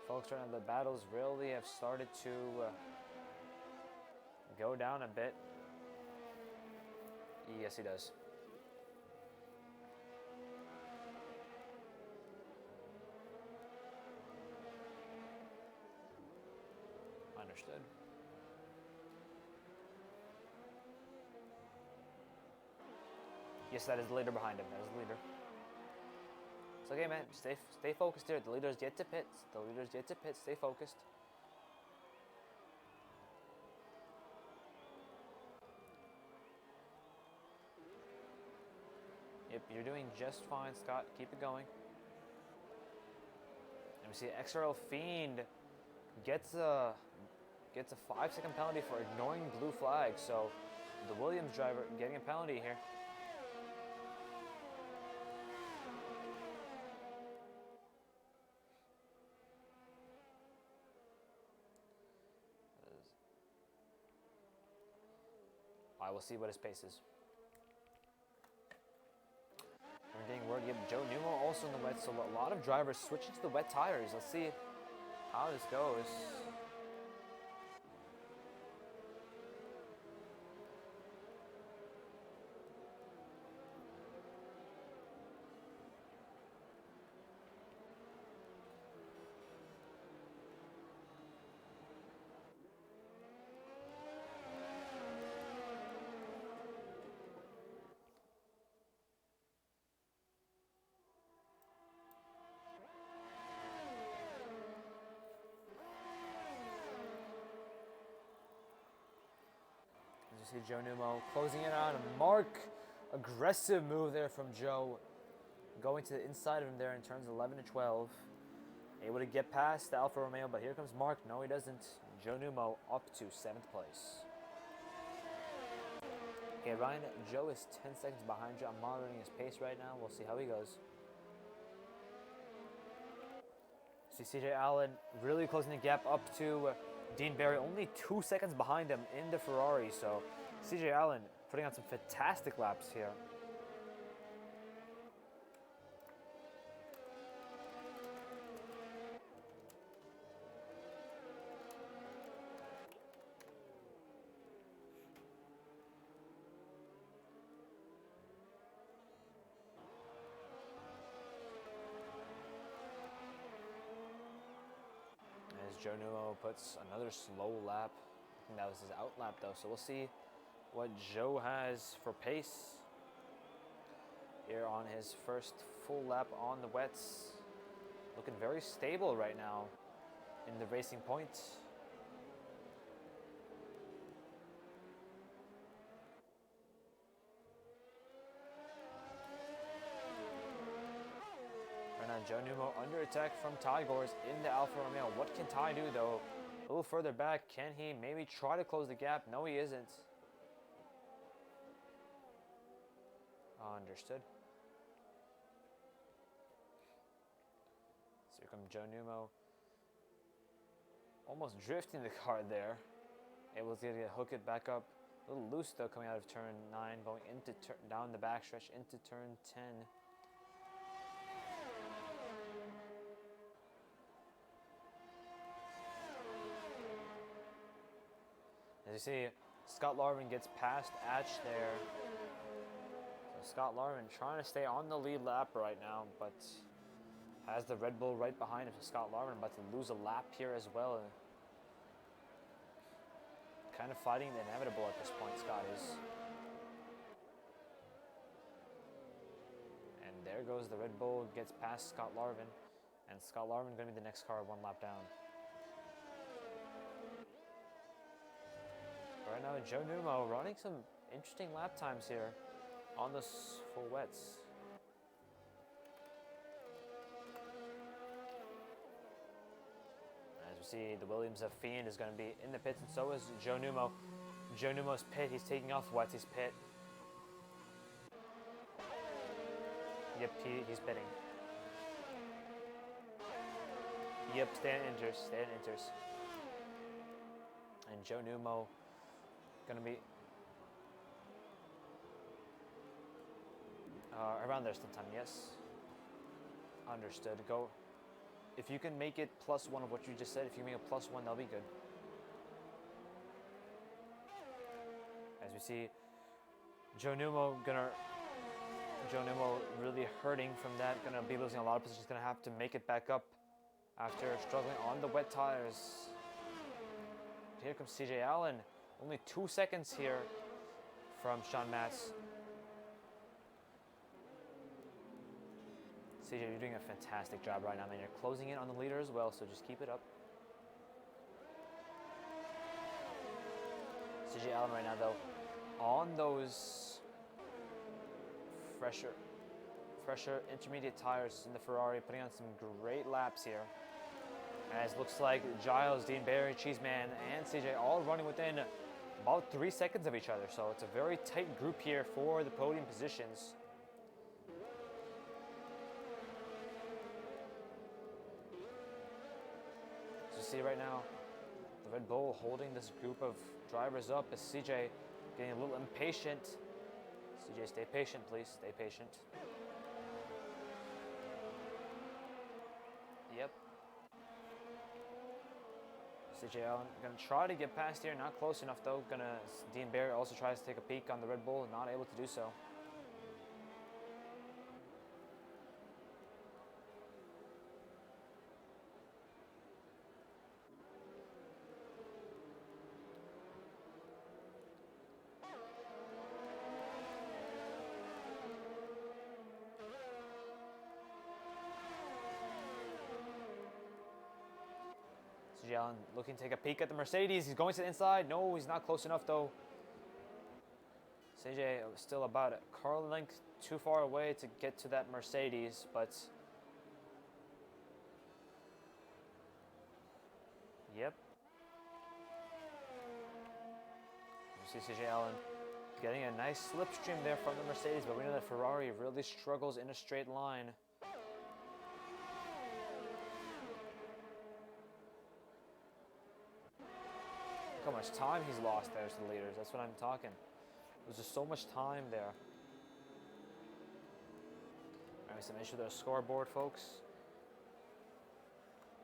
Folks, right now the battles really have started to go down a bit. Yes, he does. Understood. Yes, that is the leader behind him. That is the leader. It's okay, man. Stay focused here. The leader's yet to pit. The leader's yet to pit. Stay focused. Yep, you're doing just fine, Scott. Keep it going. And we see XRL Fiend gets a 5-second penalty for ignoring blue flag. So the Williams driver getting a penalty here. I will see what his pace is. We're getting word. Yep, Joe Newmo also in the wet, so a lot of drivers switching to the wet tires. Let's see how this goes. As you see Joe Newmo closing it on Mark. Aggressive move there from Joe. Going to the inside of him there in turns 11 to 12. Able to get past the Alfa Romeo, but here comes Mark. No, he doesn't. Joe Newmo up to 7th place. Okay, Ryan, Joe is 10 seconds behind you. I'm monitoring his pace right now. We'll see how he goes. See CJ Allen really closing the gap up to Dean Barry. Only 2 seconds behind him in the Ferrari. So CJ Allen putting on some fantastic laps here. Joe Newmo puts another slow lap. I think that was his out lap though, so we'll see what Joe has for pace here on his first full lap on the wets. Looking very stable right now in the Racing Point. Joe Newmo under attack from Ty Gores in the Alfa Romeo. What can Ty do though? A little further back, can he maybe try to close the gap? No, he isn't. Understood. So here comes Joe Newmo. Almost drifting the car there. Able to hook it back up. A little loose though coming out of turn 9, going into down the backstretch into turn 10. As you see, Scott Larvin gets past Atch there. So Scott Larvin trying to stay on the lead lap right now, but has the Red Bull right behind him. So Scott Larvin about to lose a lap here as well. Kind of fighting the inevitable at this point, Scott is. And there goes the Red Bull, gets past Scott Larvin. And Scott Larvin going to be the next car 1 lap down. Right now, Joe Newmo running some interesting lap times here on the full wets. As we see, the Williams of Fiend is going to be in the pits, and so is Joe Newmo. Joe Newmo's pit, he's taking off wets, his pit. Yep, he's pitting. Yep, stand enters. And Joe Newmo gonna be around there sometime, yes. Understood. Go. If you can make it +1 of what you just said, if you make it +1, that'll be good. As we see, Joe Newmo really hurting from that. Gonna be losing a lot of positions. Gonna have to make it back up after struggling on the wet tires. Here comes CJ Allen. Only 2 seconds here from Sean Matz. CJ, you're doing a fantastic job right now, man. You're closing in on the leader as well, so just keep it up. CJ Allen right now, though, on those fresher intermediate tires in the Ferrari, putting on some great laps here. As looks like Giles, Dean Barry, Cheeseman, and CJ all running within about 3 seconds of each other. So it's a very tight group here for the podium positions. As you see right now, the Red Bull holding this group of drivers up as CJ getting a little impatient. CJ, stay patient, please. Stay patient. Yep. CJ Allen gonna try to get past here, not close enough though. Dean Barry also tries to take a peek on the Red Bull, not able to do so. CJ Allen looking to take a peek at the Mercedes. He's going to the inside. No, he's not close enough though. CJ still about a car length too far away to get to that Mercedes, but yep. You see CJ Allen getting a nice slipstream there from the Mercedes, but we know that Ferrari really struggles in a straight line. Look how much time he's lost there to the leaders. That's what I'm talking. There's just so much time there. Alright, some issue with the scoreboard, folks.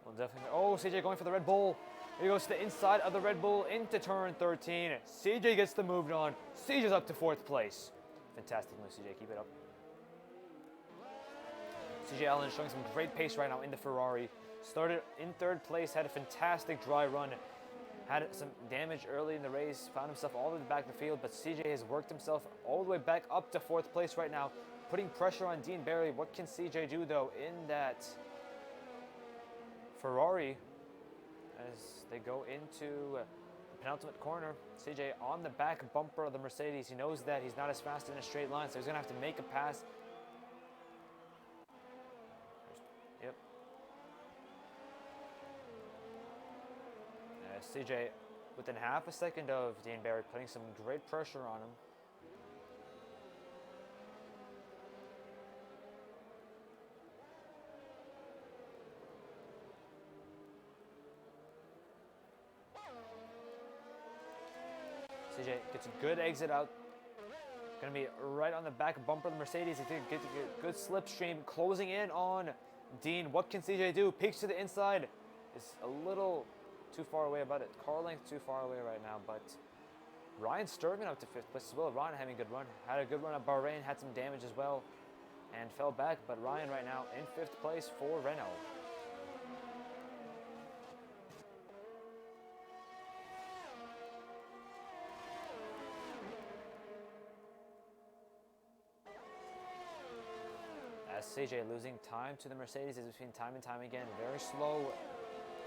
Well, definitely. Oh, CJ going for the Red Bull. He goes to the inside of the Red Bull into turn 13. CJ gets the move on. CJ's up to 4th place. Fantastic move, CJ. Keep it up. CJ Allen showing some great pace right now in the Ferrari. Started in 3rd place, had a fantastic dry run. Had some damage early in the race, found himself all the way back in the field, but CJ has worked himself all the way back up to 4th place right now, putting pressure on Dean Barry. What can CJ do, though, in that Ferrari as they go into the penultimate corner? CJ on the back bumper of the Mercedes. He knows that he's not as fast in a straight line, so he's going to have to make a pass. Yep. CJ within half a second of Dean Barry, putting some great pressure on him. CJ gets a good exit out. Going to be right on the back bumper of the Mercedes. He gets a good slipstream, closing in on Dean. What can CJ do? Peeks to the inside. It's a little too far away about it. Car length too far away right now, but Ryan Sturgeon up to 5th place as well. Ryan having a good run. Had a good run at Bahrain, had some damage as well, and fell back, but Ryan right now in 5th place for Renault. As CJ losing time to the Mercedes is between time and time again. Very slow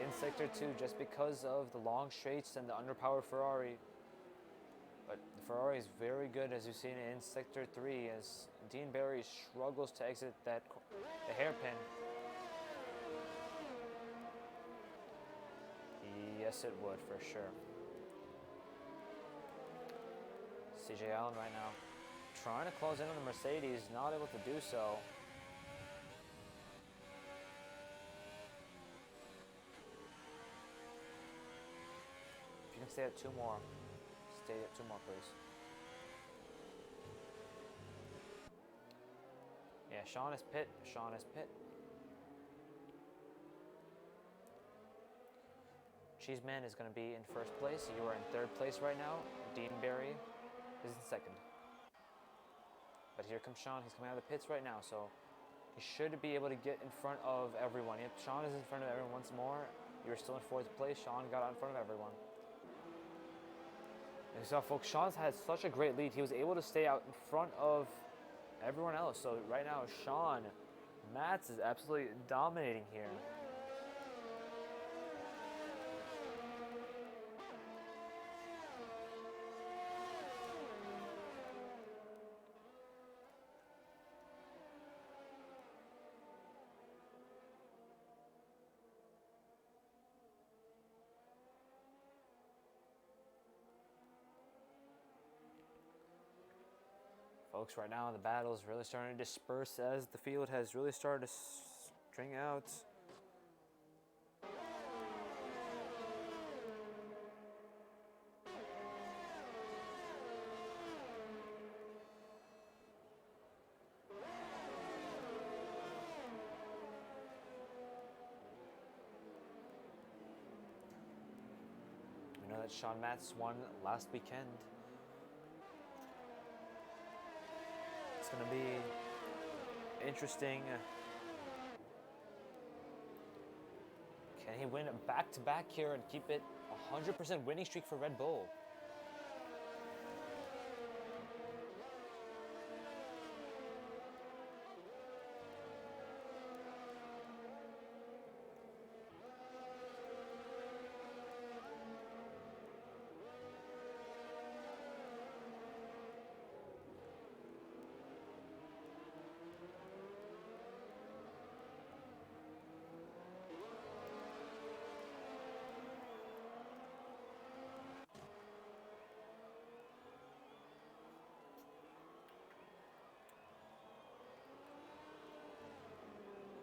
in Sector 2 just because of the long straights and the underpowered Ferrari. But the Ferrari is very good, as you've seen in Sector 3, as Dean Barry struggles to exit the hairpin. Yes, it would, for sure. CJ Allen right now trying to close in on the Mercedes, not able to do so. You can stay at 2 more. Stay at 2 more, please. Yeah, Sean is pit. Sean is pit. Cheeseman is going to be in 1st place. You are in 3rd place right now. Dean Barry is in 2nd. But here comes Sean. He's coming out of the pits right now, so he should be able to get in front of everyone. Yep, Sean is in front of everyone once more. You're still in 4th place. Sean got out in front of everyone. And so, folks, Sean's had such a great lead. He was able to stay out in front of everyone else. So right now, Sean Mats is absolutely dominating here. Folks, right now the battle is really starting to disperse as the field has really started to string out. We know that Sean Matz won last weekend. It's going to be interesting. Can he win back-to-back here and keep it 100% winning streak for Red Bull?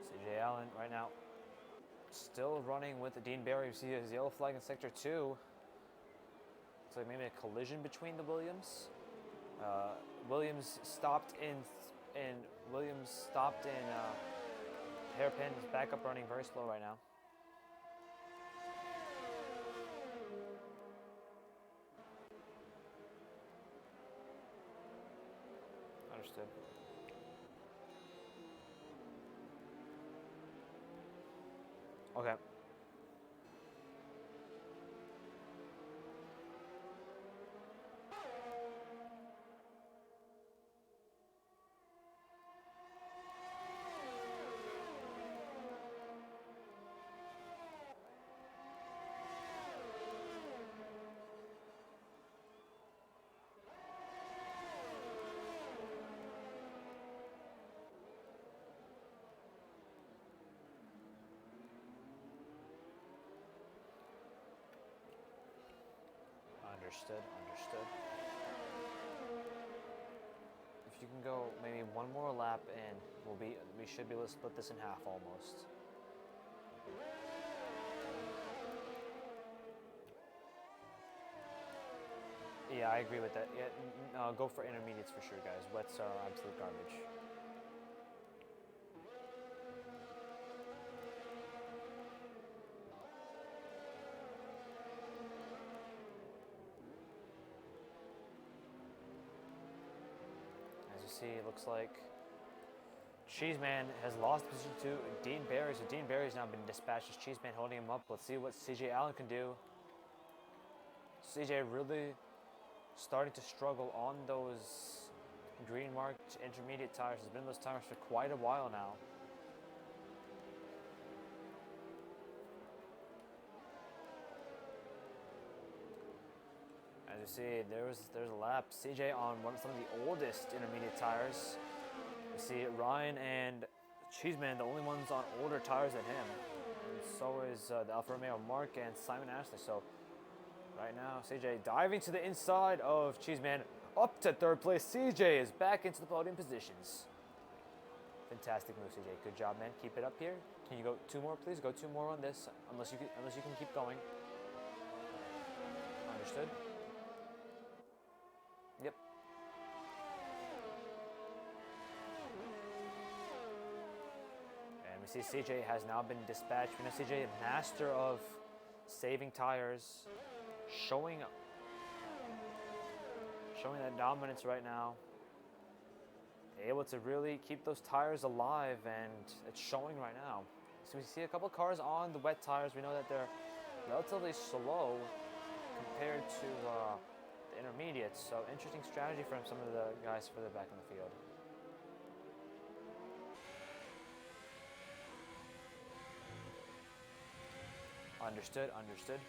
CJ Allen right now still running with the Dean Barry. You see his yellow flag in sector 2. Looks like maybe a collision between the Williams. Williams stopped in hairpin. He's back up running very slow right now. Understood. Okay. Understood. If you can go maybe one more lap and we should be able to split this in half almost. Yeah, I agree with that. Yeah, no, go for intermediates for sure, guys. Wets are absolute garbage. See, it looks like Cheeseman has lost position to Dean Barry, so Dean Barry's now been dispatched as Cheeseman holding him up. Let's see what CJ Allen can do. CJ really starting to struggle on those green marked intermediate tires. He's been on those tires for quite a while now. As you see, there's a lap. CJ on some of the oldest intermediate tires. You see Ryan and Cheeseman, the only ones on older tires than him. And so is the Alfa Romeo Mark and Simon Ashley. So right now, CJ diving to the inside of Cheeseman. Up to third place. CJ is back into the podium positions. Fantastic move, CJ. Good job, man. Keep it up here. Can you go 2 more, please? Go 2 more on this. Unless you can keep going. Understood. Yep. And we see CJ has now been dispatched. We know CJ, a master of saving tires, showing that dominance right now. Able to really keep those tires alive, and it's showing right now. So we see a couple cars on the wet tires. We know that they're relatively slow compared to the intermediates. So interesting strategy from some of the guys further back in the field. Understood, understood.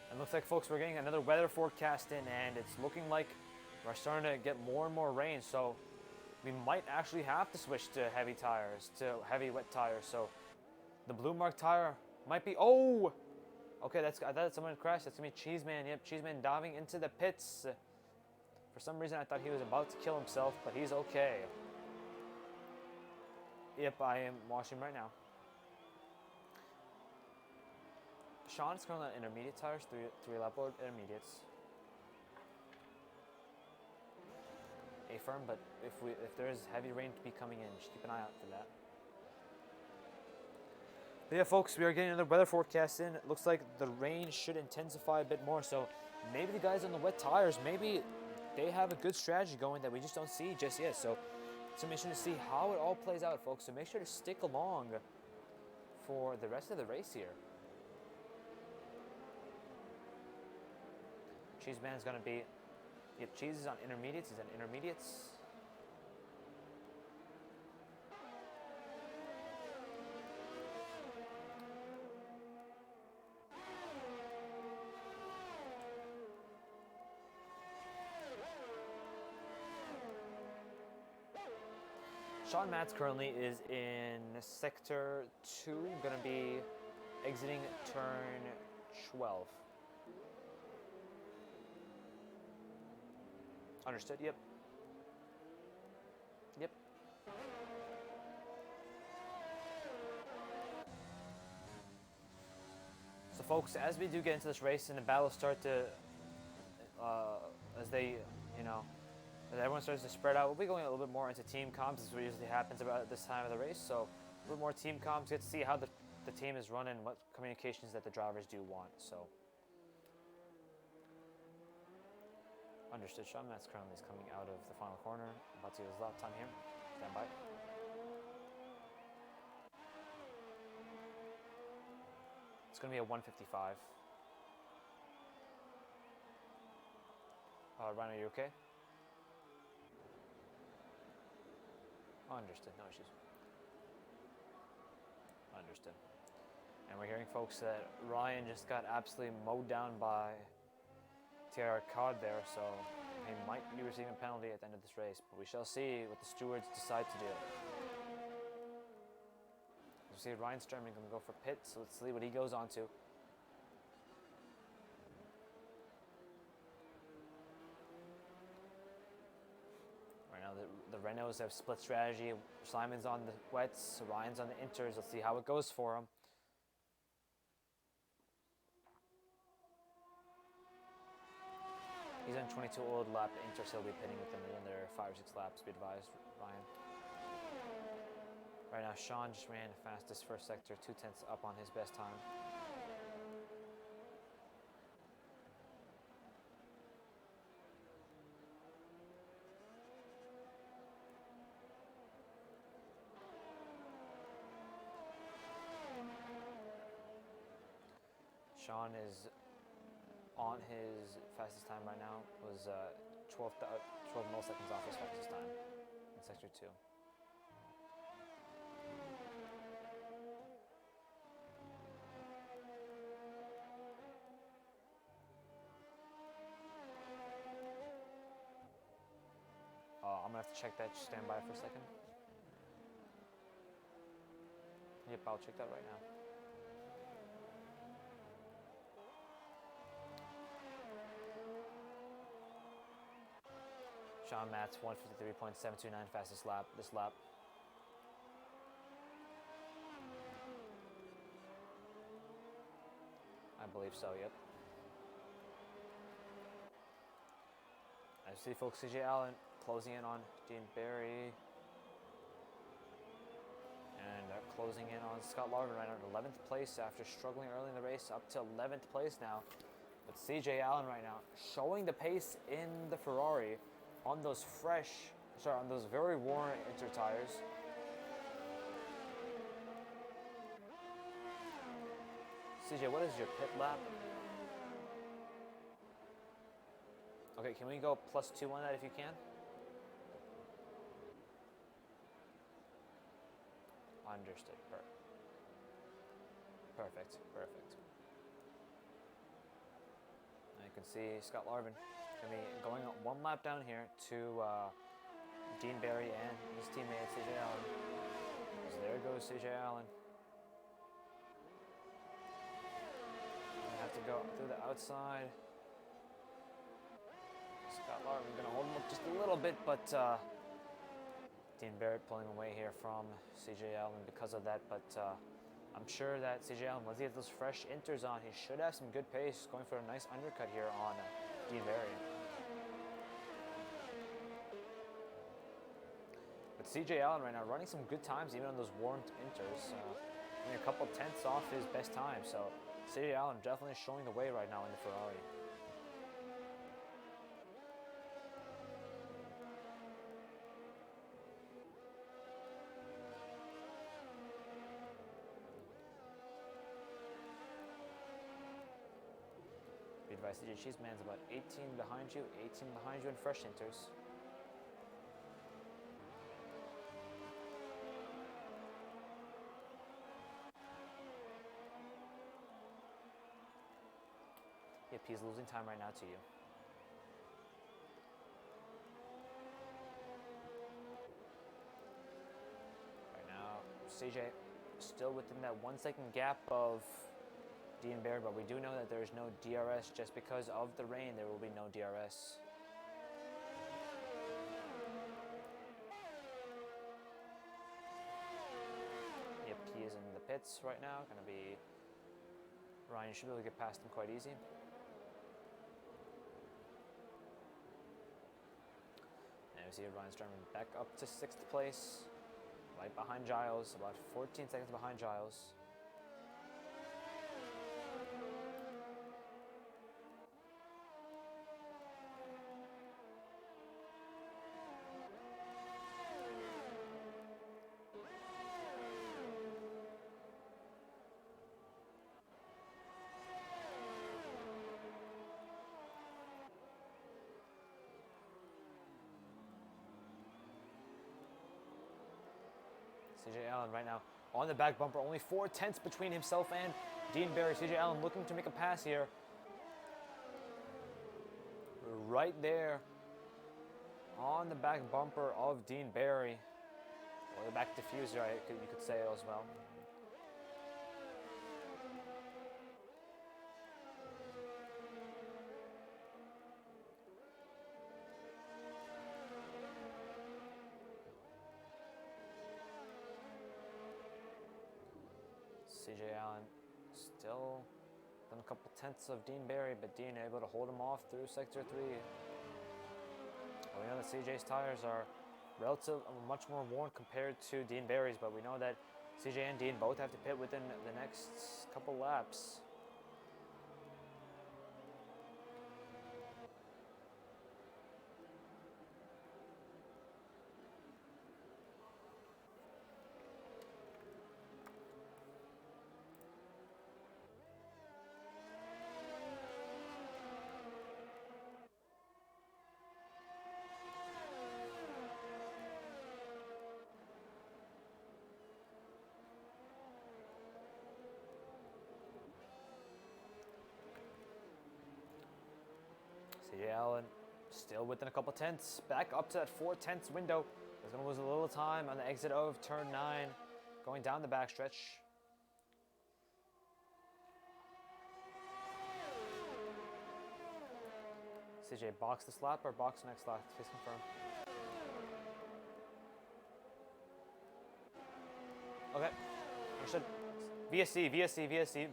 And looks like, folks, we're getting another weather forecast in, and it's looking like we're starting to get more and more rain, so we might actually have to switch to heavy tires, to heavy wet tires. So the blue mark tire might be, oh! Okay, I thought someone crashed. That's gonna be Cheeseman. Yep, Cheeseman diving into the pits. For some reason, I thought he was about to kill himself, but he's okay. Yep, I am watching right now. Sean's currently on intermediate tires, three lap board intermediates. A firm, but if there is heavy rain to be coming in, just keep an eye out for that. But yeah, folks, we are getting another weather forecast in. It looks like the rain should intensify a bit more, so maybe the guys on the wet tires, maybe they have a good strategy going that we just don't see just yet. So it's interesting to see how it all plays out, folks. So make sure to stick along for the rest of the race here. Cheeseman's gonna be, yep, Cheese is on intermediates. He's on intermediates. Sean Matz currently is in sector 2, gonna be exiting turn 12. Understood, yep. Yep. So folks, as we do get into this race and the battles start to, as they, as everyone starts to spread out, we'll be going a little bit more into team comps. This is what usually happens about this time of the race. So a little more team comps, get to see how the team is running, what communications that the drivers do want. So understood. Sean Matz currently is coming out of the final corner. About to use his lap time here. Stand by. It's going to be a 155. Ryan, are you okay? Understood. No issues. Understood. And we're hearing, folks, that Ryan just got absolutely mowed down by TR Cod there, so he might be receiving a penalty at the end of this race, but we shall see what the stewards decide to do. You see Ryan Sturman going to go for pit, so let's see what he goes on to. Right now the Renaults have split strategy. Simon's on the wets, Ryan's on the inters. Let's see how it goes for him. He's on 22 old lap. Inter, so he'll be pitting with them in their 5 or 6 laps. Be advised, Ryan. Right now, Sean just ran the fastest first sector, 2/10 up on his best time. Sean is on his fastest time right now, was 12 milliseconds off his fastest time in sector 2. I'm gonna have to check that. Just stand by for a second. Yep, I'll check that right now. Sean Matz, 153.729 fastest lap this lap. I believe so, yep. I see, folks, CJ Allen closing in on Dean Barry. And closing in on Scott Larvin right on 11th place after struggling early in the race, up to 11th place now. But CJ Allen right now showing the pace in the Ferrari on those on those very worn inter tires. CJ, what is your pit lap? Okay, can we go +2 on that if you can? Understood. Perfect. Perfect. see Scott Larvin going to be going up one lap down here to Dean Barry and his teammate CJ Allen. So there goes CJ Allen. Have to go through the outside. Scott Larvin going to hold him up just a little bit, but Dean Barrett pulling away here from CJ Allen because of that. But I'm sure that CJ Allen, once he has those fresh inters on, he should have some good pace going for a nice undercut here on Dean Barrett. But CJ Allen right now running some good times even on those warmed inters. Only a couple tenths off his best time. So CJ Allen definitely showing the way right now in the Ferrari. Lead by CJ Cheeseman's about 18 behind you in fresh inters. Yep, he's losing time right now to you. Right now, CJ still within that 1 second gap of Dean Barry, but we do know that there is no DRS. Just because of the rain, there will be no DRS. Yep, he is in the pits right now. Going to be Ryan should be able to get past him quite easy. And we see Ryan's driving back up to 6th place, right behind Giles, about 14 seconds behind Giles. CJ Allen right now on the back bumper, only 4 tenths between himself and Dean Barry. CJ Allen looking to make a pass here. Right there on the back bumper of Dean Barry, or the back diffuser, you could say as well. CJ Allen still within a couple tenths of Dean Barry, but Dean able to hold him off through Sector 3. We know that CJ's tires are much more worn compared to Dean Barry's, but we know that CJ and Dean both have to pit within the next couple laps. CJ Allen still within a couple tenths, back up to that 4 tenths window. He's going to lose a little time on the exit of turn 9, going down the backstretch. CJ, box this lap or box next lap? Please confirm. Okay, understood. VSC.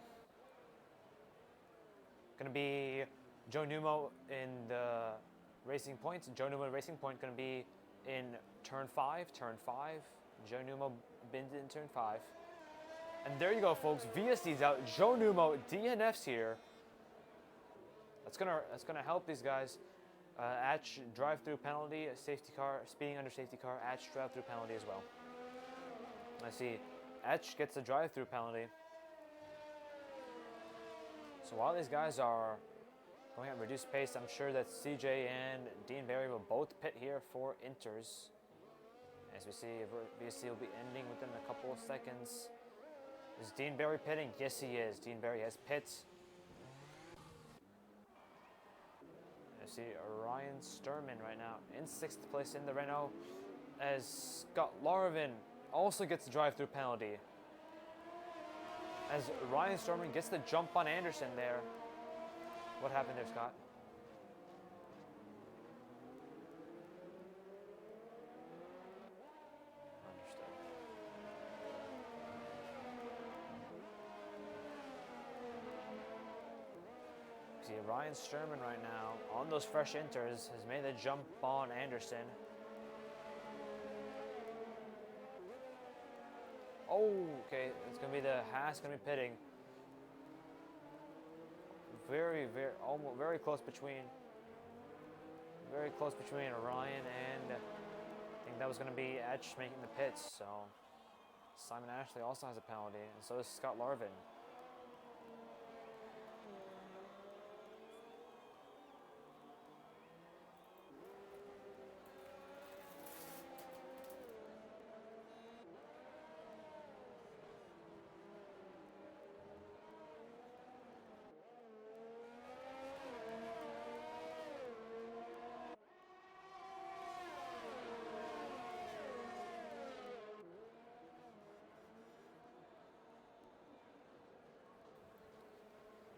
Going to be Joe Numo in the Racing Point. Joe Numo Racing Point going to be in turn 5. Joe Numo bins in turn 5. And there you go, folks. VSC's out. Joe Numo, DNF's here. That's gonna help these guys. Atch drive-through penalty, safety car, speeding under safety car. Atch drive-through penalty as well. I see. Atch gets a drive-through penalty. So while these guys are going at reduced pace, I'm sure that CJ and Dean Barry will both pit here for inters. As we see, VSC will be ending within a couple of seconds. Is Dean Barry pitting? Yes, he is. Dean Barry has pits. I see Ryan Sturman right now in 6th place in the Renault, as Scott Larvin also gets the drive-through penalty. As Ryan Sturman gets the jump on Anderson there. What happened there, Scott? Understood. See, Ryan Sturman right now on those fresh inters has made the jump on Anderson. Oh, okay, it's gonna be the Haas gonna be pitting. Almost very close between Ryan and I think that was gonna be Etch making the pits. So Simon Ashley also has a penalty, and so does Scott Larvin.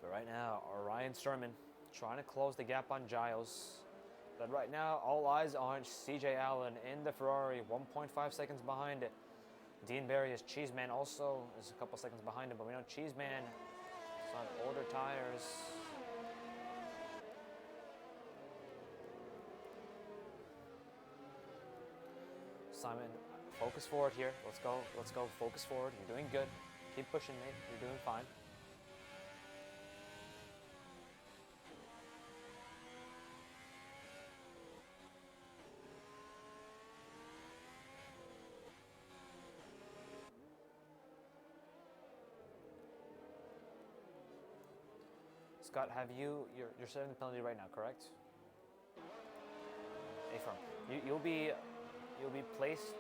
But right now, Ryan Sturman trying to close the gap on Giles. But right now, all eyes on CJ Allen in the Ferrari, 1.5 seconds behind it. Dean Barry is Cheeseman also is a couple seconds behind him, but we know Cheeseman is on older tires. Simon, focus forward here. Let's go, focus forward. You're doing good. Keep pushing, mate. You're doing fine. Scott, have you're serving the penalty right now, correct? A firm. You'll be placed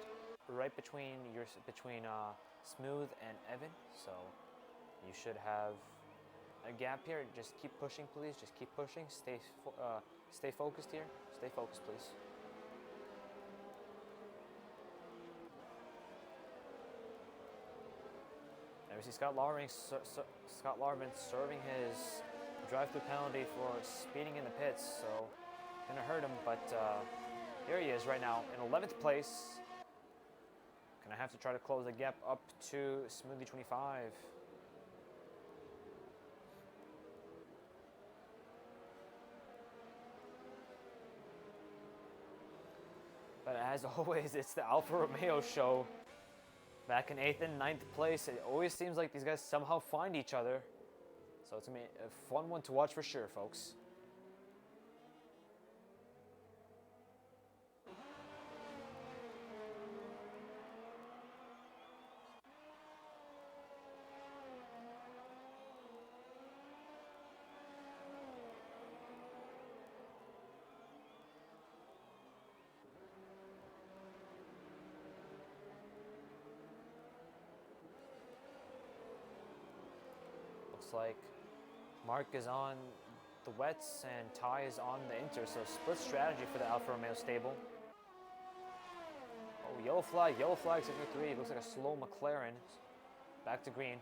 right between Smooth and Evan, so you should have a gap here. Just keep pushing, please. Just keep pushing. Stay focused here. Stay focused, please. And we see Scott Larvin serving his drive-through penalty for speeding in the pits, so gonna hurt him. But here he is right now in 11th place. Gonna have to try to close the gap up to Smoothie 25. But as always, it's the Alfa Romeo show. Back in 8th and 9th place, it always seems like these guys somehow find each other. So it's going to be a fun one to watch for sure, folks. Looks like Mark is on the wets and Ty is on the inter, so split strategy for the Alfa Romeo stable. Oh, yellow flag, sector 3. It looks like a slow McLaren. Back to green.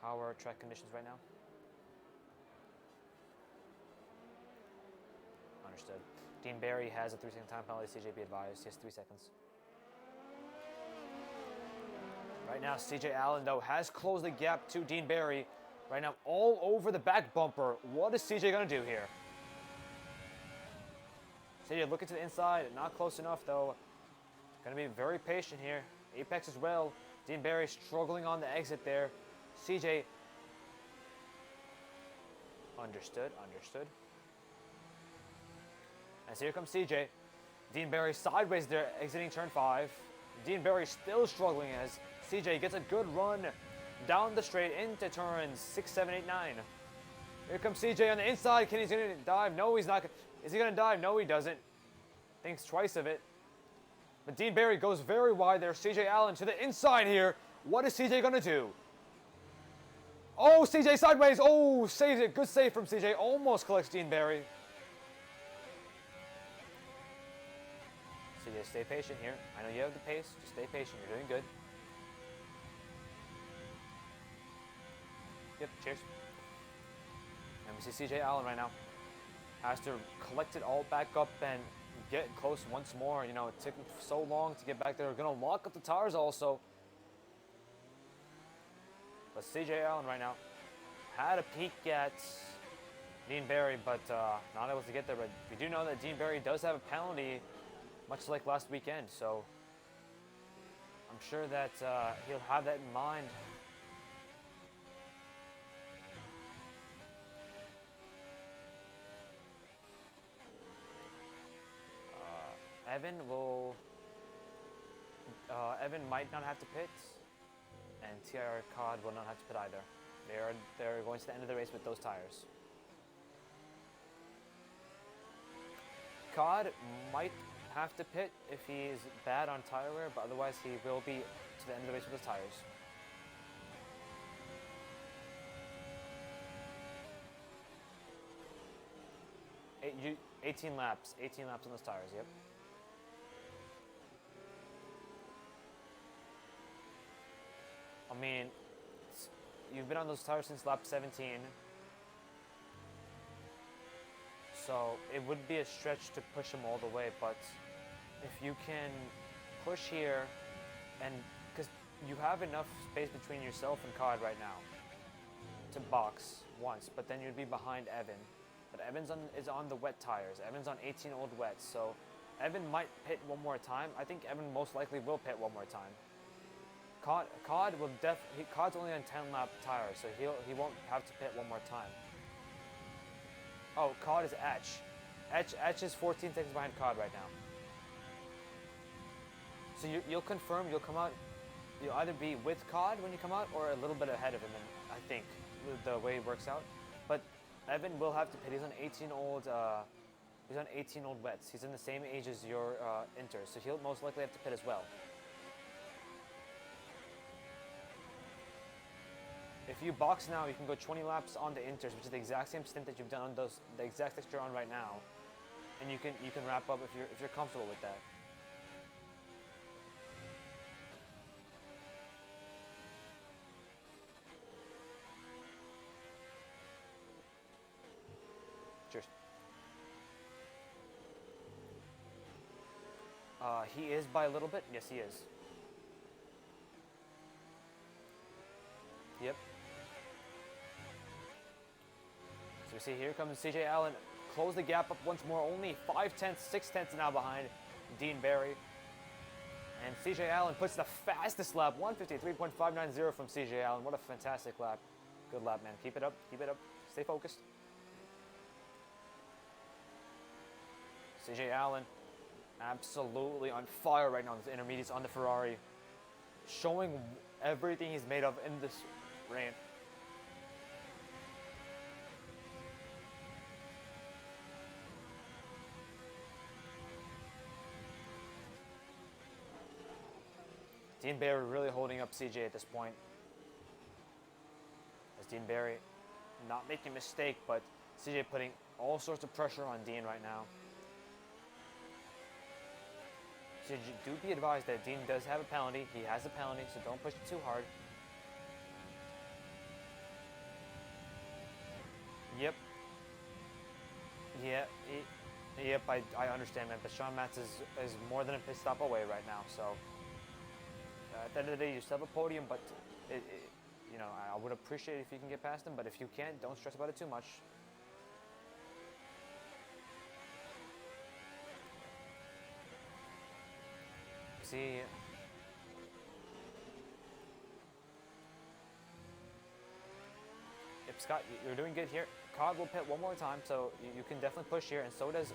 How are track conditions right now? Understood. Dean Barry has a 3-second time penalty. CJ be advised. He has 3 seconds. Right now, CJ Allen, though, has closed the gap to Dean Barry. Right now, all over the back bumper. What is CJ going to do here? CJ looking to the inside. Not close enough, though. Going to be very patient here. Apex as well. Dean Barry struggling on the exit there. CJ. Understood. As here comes CJ. Dean Barry sideways there, exiting turn 5. Dean Barry still struggling as CJ gets a good run down the straight into turns 6, 7, 8, 9. Here comes CJ on the inside. He's going to dive? No, he's not. Is he going to dive? No, he doesn't. Thinks twice of it. But Dean Barry goes very wide there. CJ Allen to the inside here. What is CJ going to do? Oh, CJ sideways. Oh, saves it. Good save from CJ. Almost collects Dean Barry. CJ, stay patient here. I know you have the pace. Just stay patient. You're doing good. Yep, cheers. And we see CJ Allen right now. Has to collect it all back up and get close once more. You know, it took so long to get back there. We're going to lock up the tires also. But CJ Allen right now had a peek at Dean Barry, but not able to get there. But we do know that Dean Barry does have a penalty, much like last weekend. So I'm sure that he'll have that in mind. Evan might not have to pit, and TR Cod will not have to pit either. They're going to the end of the race with those tires. Cod might have to pit if he's bad on tire wear, but otherwise he will be to the end of the race with his tires. Eight, 18 laps on those tires, yep. I mean, you've been on those tires since lap 17. So it would be a stretch to push them all the way, but if you can push here, and because you have enough space between yourself and Cod right now to box once, but then you'd be behind Evan. But Evan's is on the wet tires. Evan's on 18 old wets, so Evan might pit one more time. I think Evan most likely will pit one more time. Cod will Cod's only on 10 lap tires, so he won't have to pit one more time. Oh, Cod is Etch. Etch is 14 seconds behind Cod right now. So you'll confirm, you'll come out, you'll either be with Cod when you come out or a little bit ahead of him, I think, the way it works out. But Evan will have to pit. He's on 18 old wets. He's in the same age as your Inter, so he'll most likely have to pit as well. If you box now, you can go 20 laps on the Inters, which is the exact same stint that you've done on the exact stint you're on right now, and you can wrap up if you're comfortable with that. Cheers. He is by a little bit. Yes, he is. Yep. So we see here comes CJ Allen. Close the gap up once more. Only 6/10 now behind Dean Barry. And CJ Allen puts the fastest lap, 153.590 from CJ Allen. What a fantastic lap. Good lap, man. Keep it up. Keep it up. Stay focused. CJ Allen absolutely on fire right now in the intermediates on the Ferrari. Showing everything he's made of in this rain. Dean Barry really holding up CJ at this point. As Dean Barry not making a mistake, but CJ putting all sorts of pressure on Dean right now. So do be advised that Dean does have a penalty. He has a penalty, so don't push it too hard. Yep. Yeah. Yep. I understand, man. But Sean Matz is more than a pit stop away right now. So at the end of the day, you still have a podium, but you know, I would appreciate if you can get past him. But if you can't, don't stress about it too much. See. Yep, Scott, you're doing good here. Cod will pit one more time, so you can definitely push here, and so does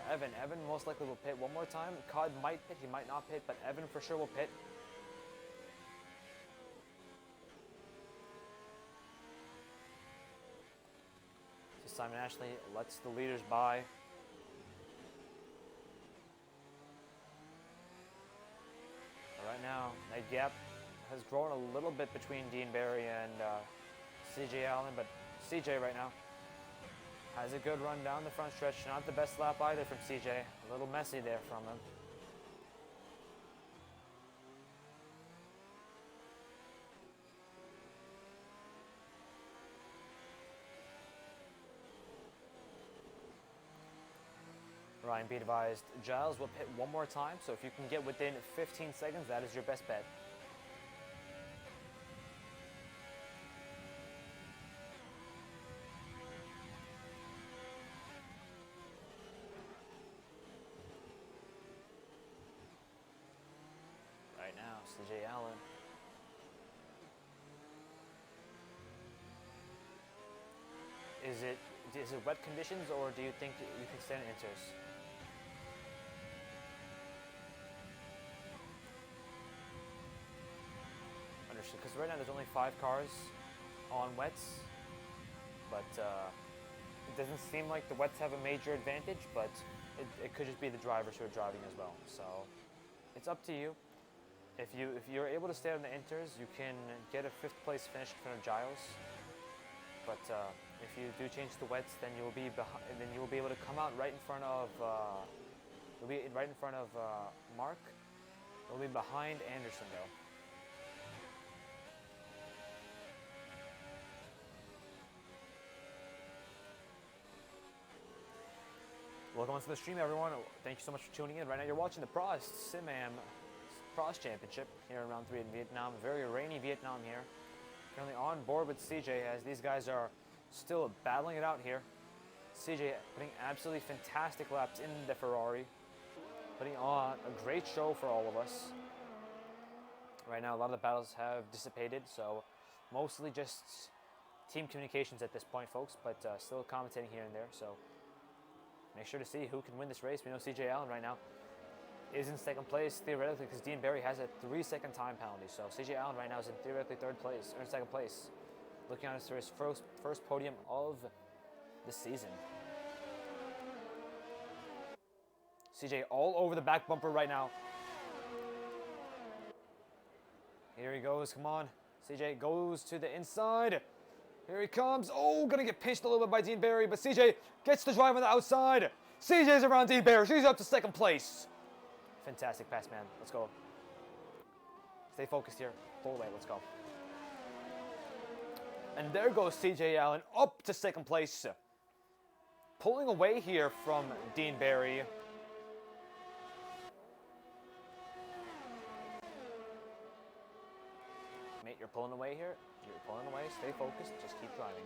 Evan. Evan most likely will pit one more time. Cod might pit, he might not pit, but Evan for sure will pit. So Simon Ashley lets the leaders by. Right now, that gap has grown a little bit between Dean Barry and CJ Allen, but CJ right now has a good run down the front stretch. Not the best lap either from CJ. A little messy there from him. Ryan, be advised, Giles will pit one more time, so if you can get within 15 seconds, that is your best bet. Right now, CJ Allen. Is it wet conditions, or do you think you can stand inters? Understood, because right now there's only 5 cars on wets, but it doesn't seem like the wets have a major advantage, but it could just be the drivers who are driving as well. So it's up to you. If you're able to stay on the inters, you can get a 5th place finish in front of Giles. But if you do change to wets, then you will be behind. Then you will be able to come out right in front of. You'll be right in front of Mark. You'll be behind Anderson though. Welcome onto the stream, everyone. Thank you so much for tuning in. Right now, you're watching the Prost SimAM Prost Championship here in round 3 in Vietnam. Very rainy Vietnam here. Currently on board with CJ as these guys are still battling it out here. CJ putting absolutely fantastic laps in the Ferrari, putting on a great show for all of us. Right now, a lot of the battles have dissipated, so mostly just team communications at this point, folks, but still commentating here and there. So make sure to see who can win this race. We know CJ Allen right now is in 2nd place, theoretically, because Dean Barry has a 3-second time penalty. So CJ Allen right now is in theoretically 3rd place, or in 2nd place. Looking on for his first podium of the season. CJ all over the back bumper right now. Here he goes, come on. CJ goes to the inside. Here he comes. Oh, gonna get pinched a little bit by Dean Barry, but CJ gets the drive on the outside. CJ's around Dean Barry. He's up to 2nd place. Fantastic pass, man. Let's go. Stay focused here. Pull away. Let's go. And there goes CJ Allen up to 2nd place. Pulling away here from Dean Barry. Mate, you're pulling away here. You're pulling away. Stay focused. Just keep driving.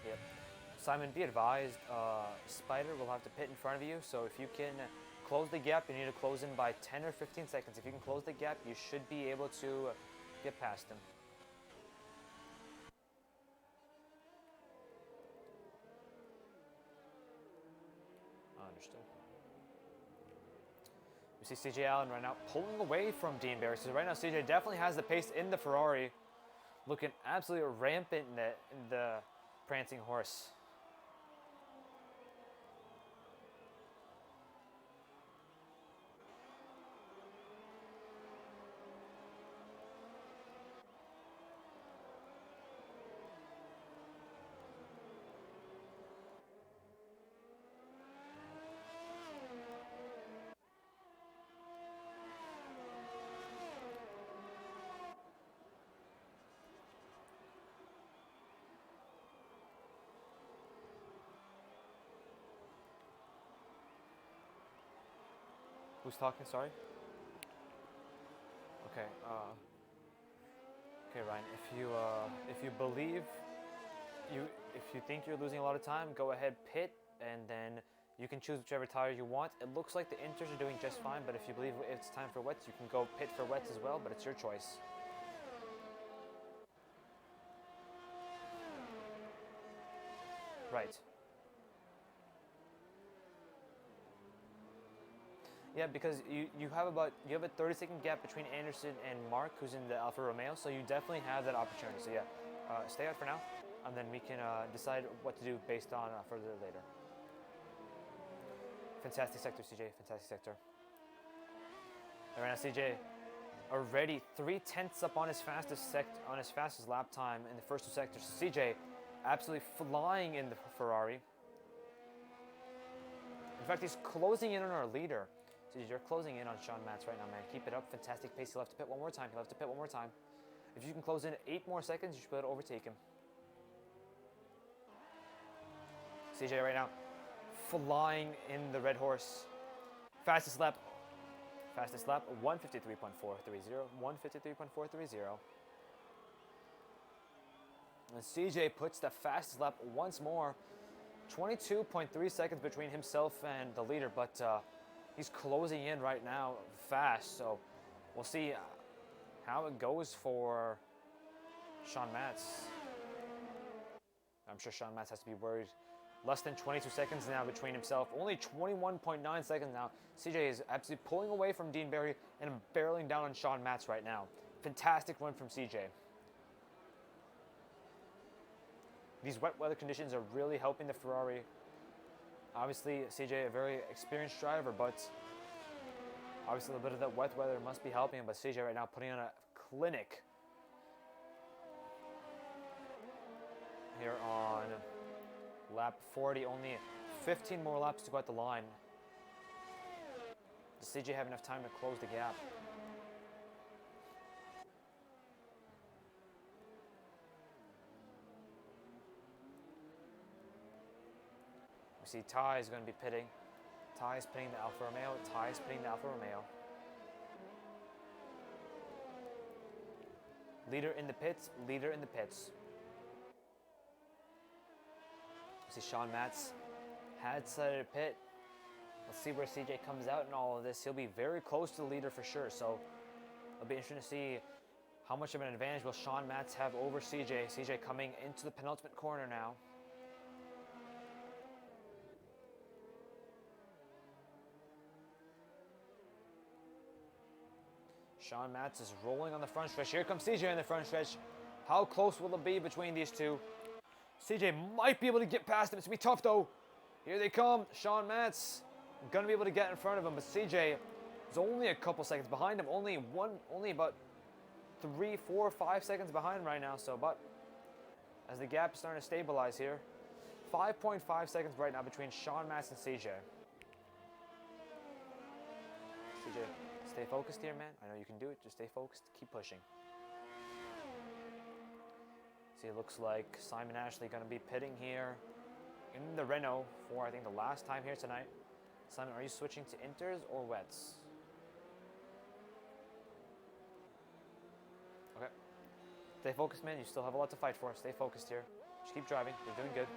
Yep. Simon, be advised, Spider will have to pit in front of you, so if you can close the gap, you need to close in by 10 or 15 seconds. If you can close the gap, you should be able to get past him. Understood. We see CJ Allen right now pulling away from Dean Barry. So right now, CJ definitely has the pace in the Ferrari, looking absolutely rampant in the prancing horse. Who's talking? Sorry. Okay. Okay, Ryan. If you believe if you think you're losing a lot of time, go ahead, pit, and then you can choose whichever tire you want. It looks like the inters are doing just fine, but if you believe it's time for wets, you can go pit for wets as well. But it's your choice. Right. Yeah, because you have a 30-second gap between Anderson and Mark, who's in the Alfa Romeo, so you definitely have that opportunity. So yeah, stay out for now, and then we can decide what to do based on further later. Fantastic sector, CJ. Fantastic sector. All right now, CJ already 3/10 up on his fastest lap time in the first two sectors. CJ absolutely flying in the Ferrari. In fact, he's closing in on our leader. So you're closing in on Sean Matz right now, man. Keep it up. Fantastic pace. He'll have to pit one more time. If you can close in 8 more seconds, you should be able to overtake him. CJ right now, flying in the red horse. Fastest lap, 153.430. 153.430. And CJ puts the fastest lap once more. 22.3 seconds between himself and the leader, but he's closing in right now fast. So we'll see how it goes for Sean Matz. I'm sure Sean Matz has to be worried. Less than 22 seconds now between himself. Only 21.9 seconds now. CJ is absolutely pulling away from Dean Barry and barreling down on Sean Matz right now. Fantastic run from CJ. These wet weather conditions are really helping the Ferrari. Obviously, CJ, a very experienced driver, but obviously a little bit of that wet weather must be helping him. But CJ right now putting on a clinic here on lap 40. Only 15 more laps to go at the line. Does CJ have enough time to close the gap? We see Ty is going to be pitting. Ty is pitting the Alfa Romeo. Leader in the pits. We see Sean Matz had decided to pit. Let's see where CJ comes out in all of this. He'll be very close to the leader for sure. So it'll be interesting to see how much of an advantage will Sean Matz have over CJ. CJ coming into the penultimate corner now. Sean Matz is rolling on the front stretch. Here comes CJ in the front stretch. How close will it be between these two? CJ might be able to get past him. It's going to be tough, though. Here they come. Sean Matz going to be able to get in front of him, but CJ is only a couple seconds behind him. Only about 3, 4, 5 seconds behind right now. So, but as the gap is starting to stabilize here, 5.5 seconds right now between Sean Matz and CJ. CJ, stay focused here, man. I know you can do it. Just stay focused. Keep pushing. See, it looks like Simon Ashley going to be pitting here in the Renault for, I think, the last time here tonight. Simon, are you switching to inters or wets? Okay. Stay focused, man. You still have a lot to fight for. Stay focused here. Just keep driving. You're doing good.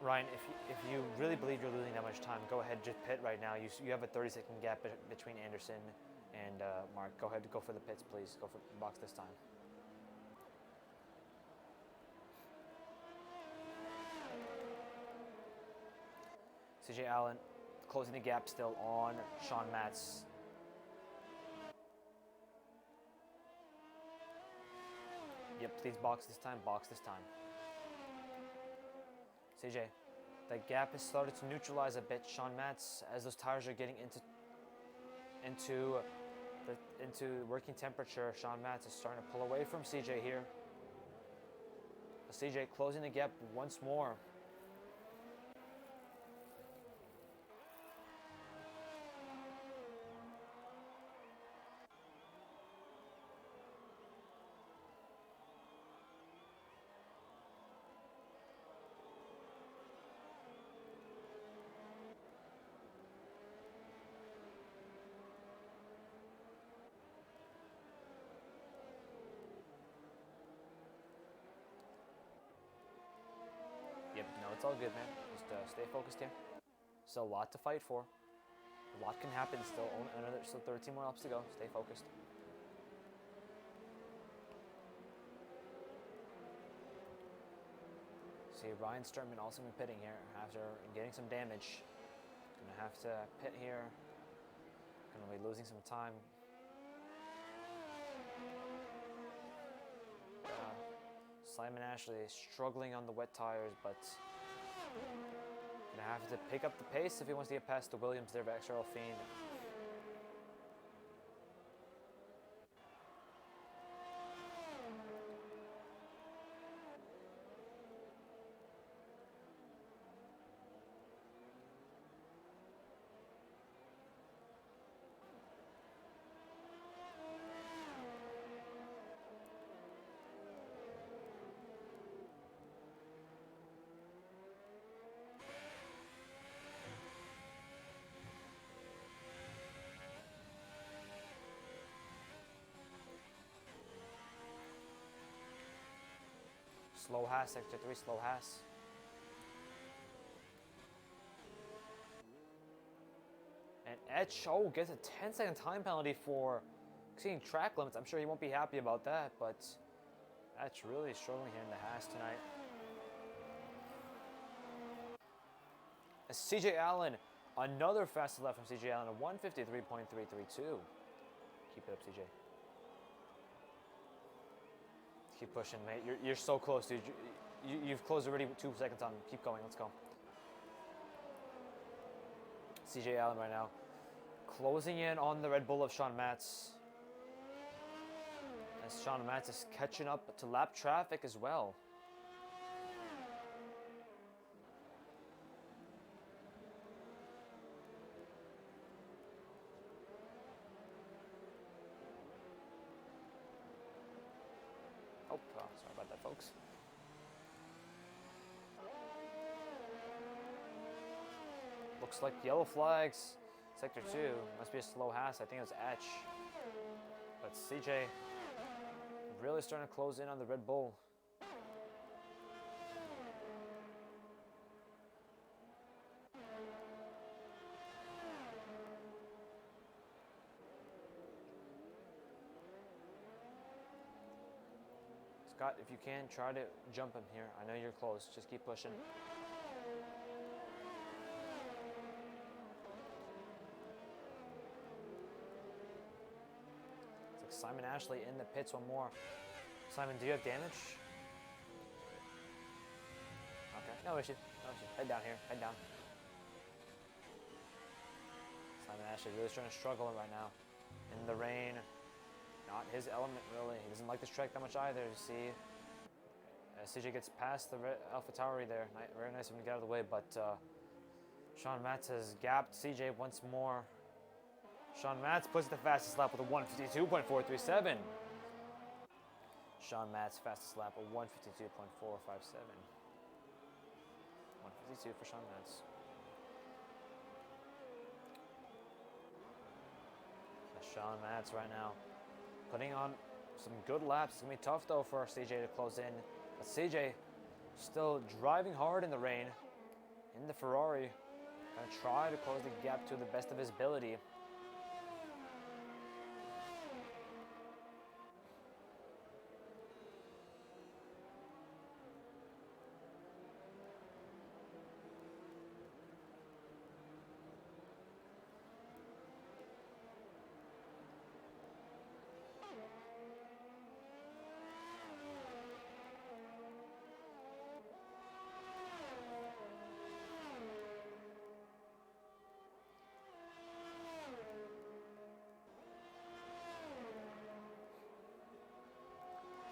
Ryan, if you really believe you're losing that much time, go ahead, just pit right now. You have a 30-second gap between Anderson and Mark. Go ahead, go for the pits, please. Go for the box this time. CJ Allen closing the gap still on Sean Matz. Yep, please box this time, CJ, that gap has started to neutralize a bit. Sean Matz, as those tires are getting into working temperature, Sean Matz is starting to pull away from CJ here. CJ closing the gap once more. Yep, no, it's all good, man. Just stay focused here. Still a lot to fight for. A lot can happen still. Still 13 more laps to go. Stay focused. See, Ryan Sturman also been pitting here after getting some damage. Gonna have to pit here. Gonna be losing some time. Simon Ashley struggling on the wet tires, but gonna have to pick up the pace if he wants to get past the Williams there by Extra Alfine. Slow Haas, sector 3, slow Haas. And Etch, gets a 10-second time penalty for exceeding track limits. I'm sure he won't be happy about that, but Etch really struggling here in the Haas tonight. CJ Allen, another fastest lap from CJ Allen, a 153.332. Keep it up, CJ. Keep pushing, mate. You're so close, dude. You've closed already 2 seconds on. Keep going. Let's go. CJ Allen right now. Closing in on the Red Bull of Sean Matz. As Sean Matz is catching up to lap traffic as well. Sorry about that, folks. Looks like yellow flags. Sector 2. Must be a slow Haas. I think it was Etch. But CJ really starting to close in on the Red Bull. Scott, if you can, try to jump him here. I know you're close. Just keep pushing. It's like Simon Ashley in the pits one more. Simon, do you have damage? Okay, no issue. No issue. Head down here. Head down. Simon Ashley really starting to struggle right now. In the rain. Not his element, really. He doesn't like this track that much either. You see, CJ gets past the Alpha Tauri there. Very nice of him to get out of the way, but Sean Matz has gapped CJ once more. Sean Matz puts the fastest lap with a 152.437. Sean Matz fastest lap, a 152.457. 152 for Sean Matz. Sean Matz right now putting on some good laps. It's going to be tough, though, for CJ to close in. But CJ still driving hard in the rain in the Ferrari. Going to try to close the gap to the best of his ability.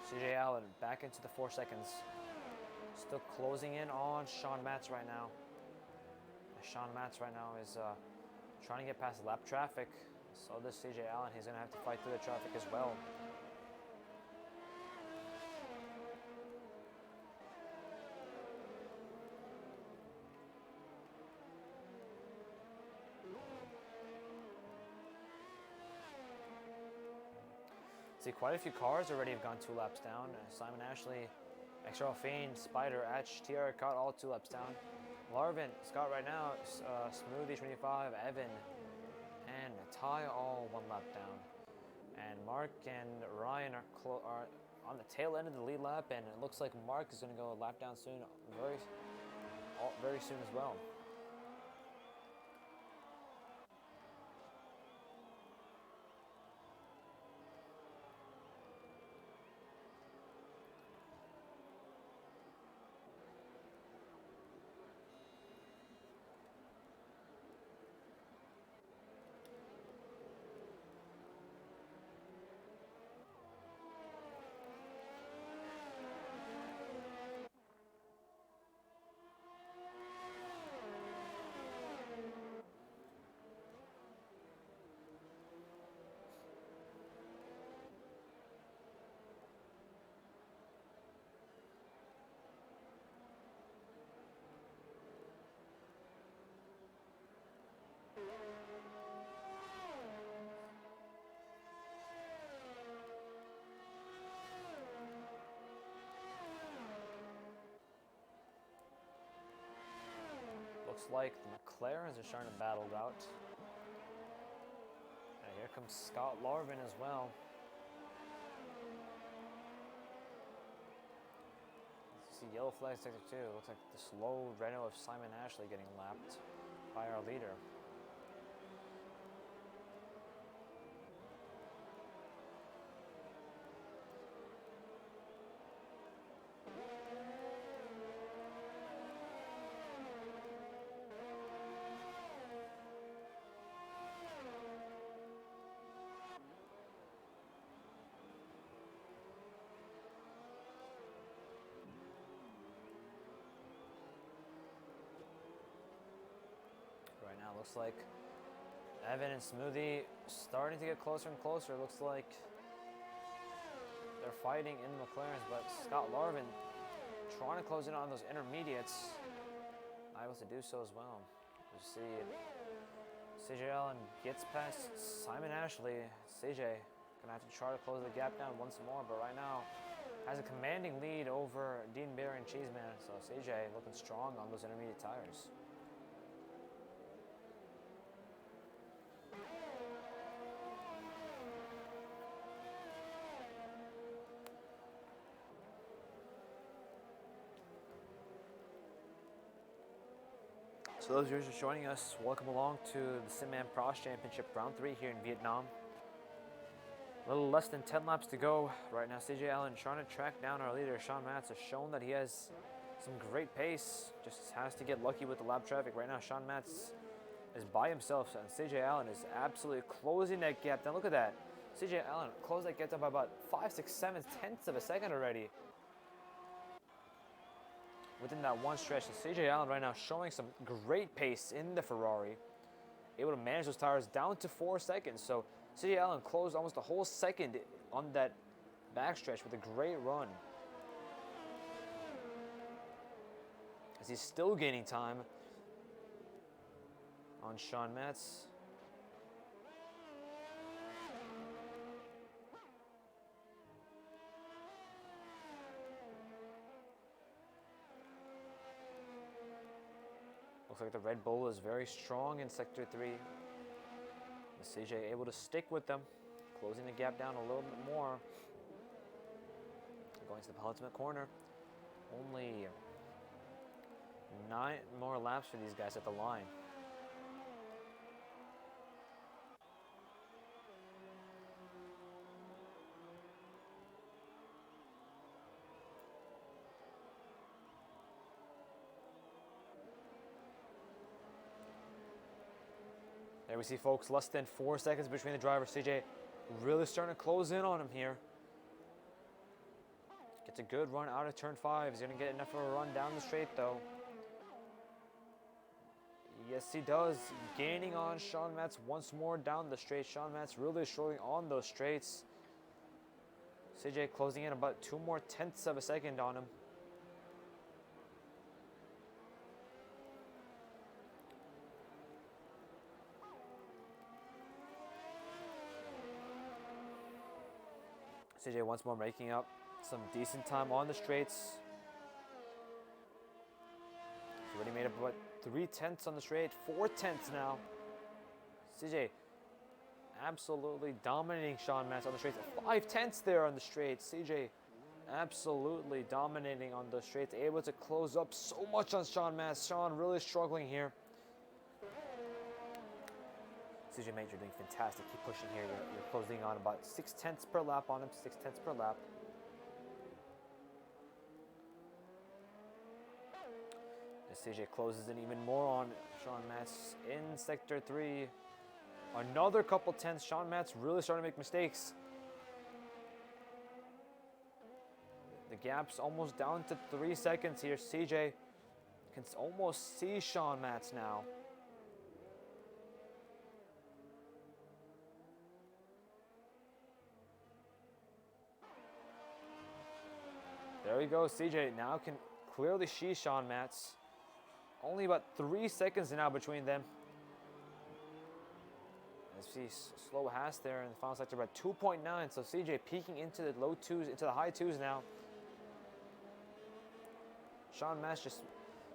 CJ Allen back into the 4 seconds. Still closing in on Sean Matz right now. Sean Matz right now is trying to get past lap traffic. So this CJ Allen, he's going to have to fight through the traffic as well. See, quite a few cars already have gone 2 laps down. Simon Ashley, Extra Alfine, Spider, Etch, Tierra caught all 2 laps down. Larvin, Scott right now, Smoothie 25, Evan, tie all 1 lap down. And Mark and Ryan are on the tail end of the lead lap, and it looks like Mark is going to go a lap down soon, very soon as well. Looks like the McLarens are starting to battle it out. And here comes Scott Larvin as well. You see yellow flag sector 2. Looks like the slow Renault of Simon Ashley getting lapped by our leader. Right now, looks like Evan and Smoothie starting to get closer and closer. Looks like they're fighting in the McLarens, but Scott Larvin trying to close in on those intermediates. Not able to do so as well. You see CJ Allen gets past Simon Ashley. CJ gonna have to try to close the gap down once more, but right now has a commanding lead over Dean Barry and Cheeseman. So CJ looking strong on those intermediate tires. So those viewers just joining us, welcome along to the SimAM Prost Championship Round 3 here in Vietnam. A little less than 10 laps to go. Right now, CJ Allen trying to track down our leader, Sean Matz, has shown that he has some great pace. Just has to get lucky with the lap traffic. Right now, Sean Matz is by himself, and CJ Allen is absolutely closing that gap down. Look at that. CJ Allen closed that gap down by about 5, 6, 7 tenths of a second already within that one stretch. And CJ Allen right now showing some great pace in the Ferrari, able to manage those tires down to 4 seconds. So CJ Allen closed almost a whole second on that backstretch with a great run, as he's still gaining time on Sean Matz. Looks like the Red Bull is very strong in Sector 3. CJ able to stick with them, closing the gap down a little bit more. Going to the penultimate corner. Only 9 more laps for these guys at the line. There we see, folks, less than 4 seconds between the drivers. CJ really starting to close in on him here. Gets a good run out of turn 5. He's going to get enough of a run down the straight, though. Yes, he does. Gaining on Sean Matz once more down the straight. Sean Matz really struggling on those straights. CJ closing in about 2 more tenths of a second on him. CJ once more making up some decent time on the straights. He's already made up about 3 tenths on the straight, 4 tenths now. CJ absolutely dominating Sean Matz on the straights. 5/10 there on the straights. CJ absolutely dominating on the straights, able to close up so much on Sean Matz. Sean really struggling here. CJ mate, you're doing fantastic. Keep pushing here. You're closing on about 6/10 per lap on him. 6/10 per lap. As CJ closes in even more on Sean Matz in Sector 3. Another couple tenths. Sean Matz really starting to make mistakes. The gap's almost down to 3 seconds here. CJ can almost see Sean Matz now. There we go. CJ now can clearly see Sean Matz. Only about 3 seconds now between them. As you see slow Haas there in the final sector, about 2.9. So CJ peaking into the low twos, into the high twos now. Sean Matz just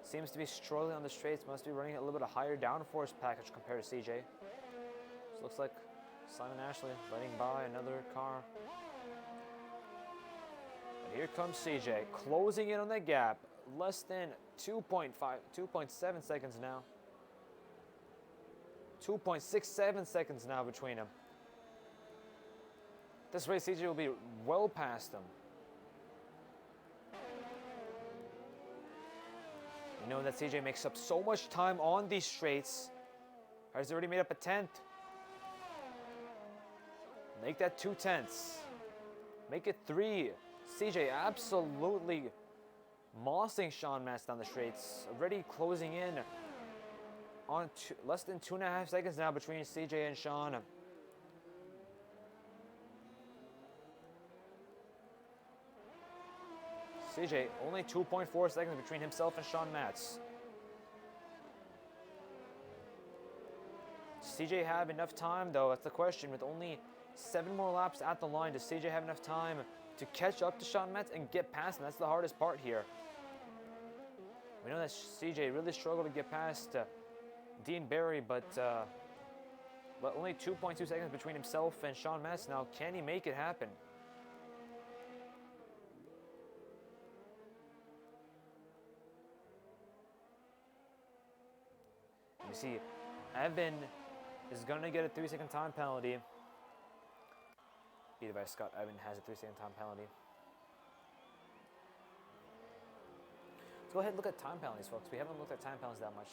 seems to be struggling on the straights. Must be running a little bit of higher downforce package compared to CJ. This looks like Simon Ashley letting by another car. And here comes CJ closing in on the gap. Less than 2.7 seconds now. 2.67 seconds now between them. This race, CJ will be well past them. You know that CJ makes up so much time on these straights. Has already made up a 10th. Make that 2 tenths. Make it 3. CJ absolutely mossing Sean Matz down the straights. Already closing in on less than 2.5 seconds now between CJ and Sean. CJ only 2.4 seconds between himself and Sean Matz. Does CJ have enough time though? That's the question. With only 7 more laps at the line, does CJ have enough time to catch up to Sean Matz and get past him? That's the hardest part here. We know that CJ really struggled to get past Dean Barry, but only 2.2 seconds between himself and Sean Matz now. Can he make it happen? You see, Evan is going to get a 3-second time penalty. Beat by Scott. Evan has a 3-second time penalty. Let's go ahead and look at time penalties, folks. We haven't looked at time penalties that much.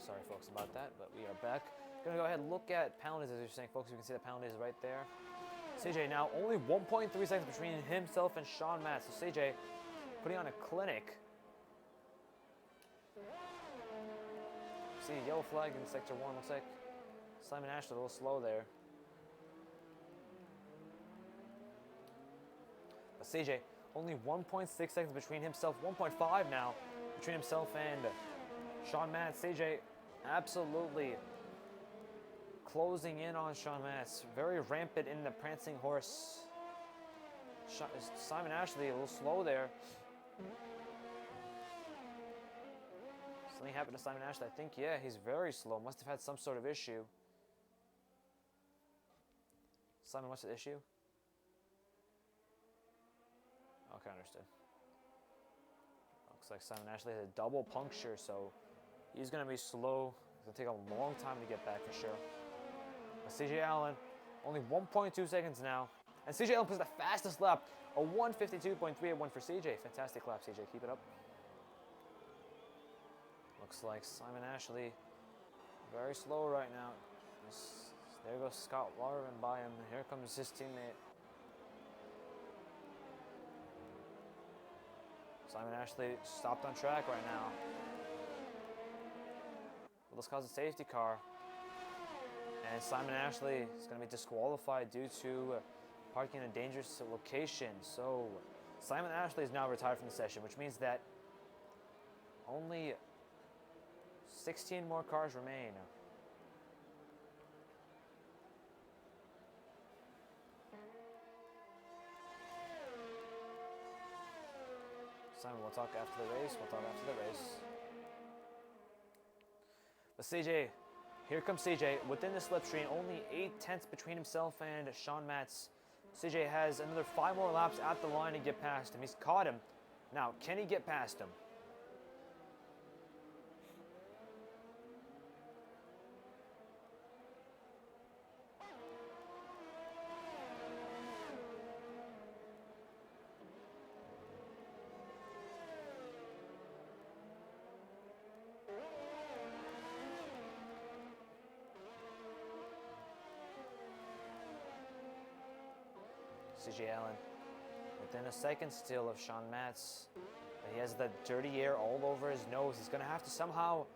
Sorry, folks, about that, but we are back. Gonna go ahead and look at penalties, as you're saying, folks. You can see the penalties right there. CJ now only 1.3 seconds between himself and Sean Matz. So CJ putting on a clinic. See, yellow flag in sector 1. Looks like Simon Ashley a little slow there. But CJ only 1.6 seconds between himself, 1.5 now between himself and Sean Matz. CJ absolutely closing in on Sean Matz. Very rampant in the prancing horse. Simon Ashley a little slow there. Something happened to Simon Ashley. I think, yeah, he's very slow. Must have had some sort of issue. Simon, what's the issue? Okay, understood. Looks like Simon Ashley has a double puncture, so he's going to be slow. It's going to take a long time to get back for sure. But CJ Allen, only 1.2 seconds now. And CJ Allen puts the fastest lap, a 1:52.381 for CJ. Fantastic lap, CJ. Keep it up. Looks like Simon Ashley very slow right now. There goes Scott Larvin by him. Here comes his teammate. Simon Ashley stopped on track right now. Well, this causes a safety car. And Simon Ashley is going to be disqualified due to parking in a dangerous location. So Simon Ashley is now retired from the session, which means that only 16 more cars remain. Simon, we'll talk after the race. But CJ, here comes CJ. Within the slipstream, only 8/10 between himself and Sean Matz. CJ has another 5 more laps at the line to get past him. He's caught him. Now, can he get past him? CJ Allen within a second still of Sean Matz. But he has the dirty air all over his nose. He's going to have to somehow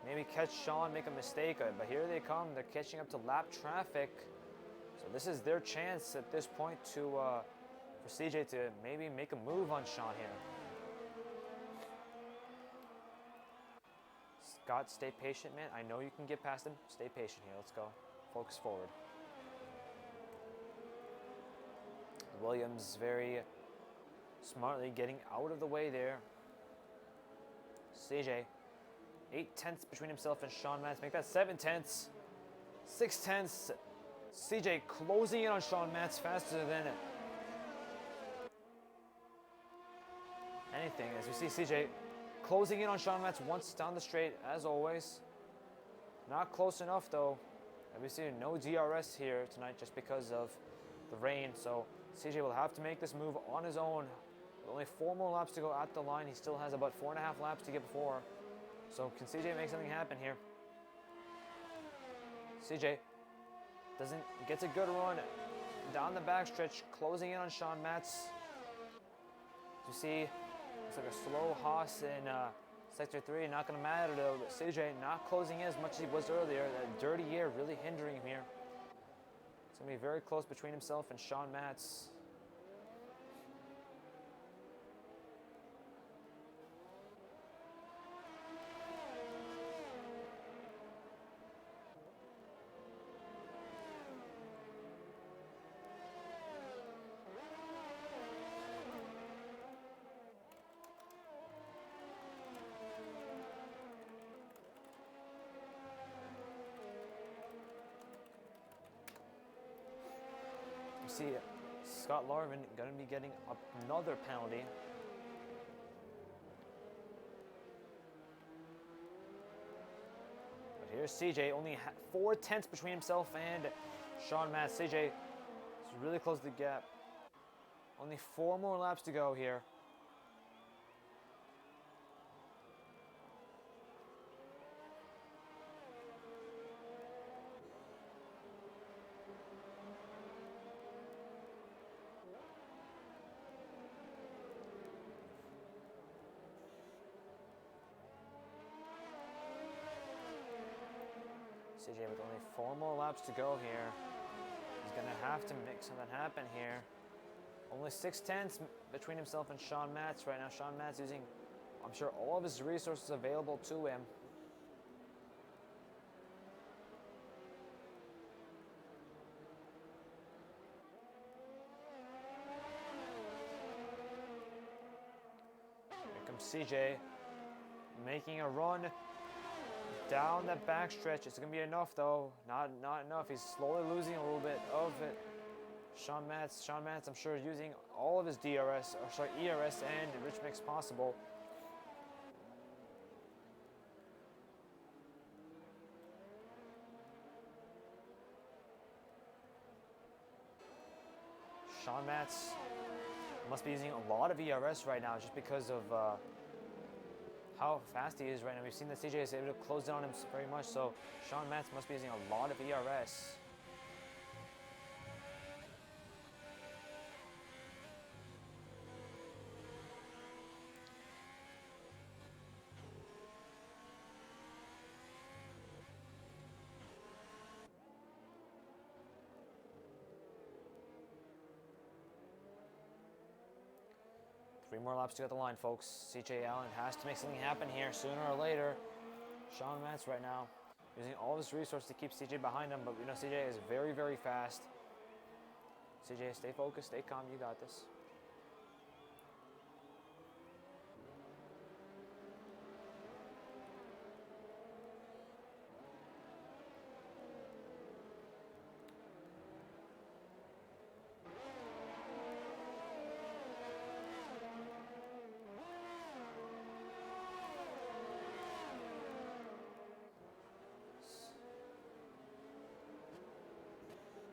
maybe catch Sean, make a mistake. But here they come. They're catching up to lap traffic. So this is their chance at this point to for CJ to maybe make a move on Sean here. Scott, stay patient, man. I know you can get past him. Stay patient here. Let's go. Focus forward. Williams very smartly getting out of the way there. CJ, 8/10 between himself and Sean Matz. Make that 7/10. 6/10. CJ closing in on Sean Matz faster than anything. As we see CJ closing in on Sean Matz once down the straight, as always. Not close enough though. And we see no DRS here tonight just because of the rain. So CJ will have to make this move on his own. With only 4 more laps to go at the line. He still has about 4.5 laps to get before. So can CJ make something happen here? CJ gets a good run down the backstretch, closing in on Sean Matz. As you see, it's like a slow Haas in Sector 3. Not going to matter though. But CJ not closing in as much as he was earlier. That dirty air really hindering him here. It's going to be very close between himself and Sean Matz. See Scott Larvin going to be getting another penalty. But here's CJ, only 4/10 between himself and Sean Matz. CJ is really close to the gap. Only 4 more laps to go here. CJ with only 4 more laps to go here. He's going to have to make something happen here. Only 6/10 between himself and Sean Matz right now. Sean Matz using, I'm sure, all of his resources available to him. Here comes CJ making a run down that backstretch. It's going to be enough though. Not enough. He's slowly losing a little bit of it. Sean Matz, I'm sure, using all of his ERS and rich mix possible. Sean Matz must be using a lot of ERS right now just because of how fast he is right now. We've seen that CJ is able to close in on him very much, so Sean Matz must be using a lot of ERS. 3 more laps to go at the line, folks. CJ Allen has to make something happen here sooner or later. Sean Matz right now using all of his resources to keep CJ behind him, but we know CJ is very, very fast. CJ, stay focused, stay calm, you got this.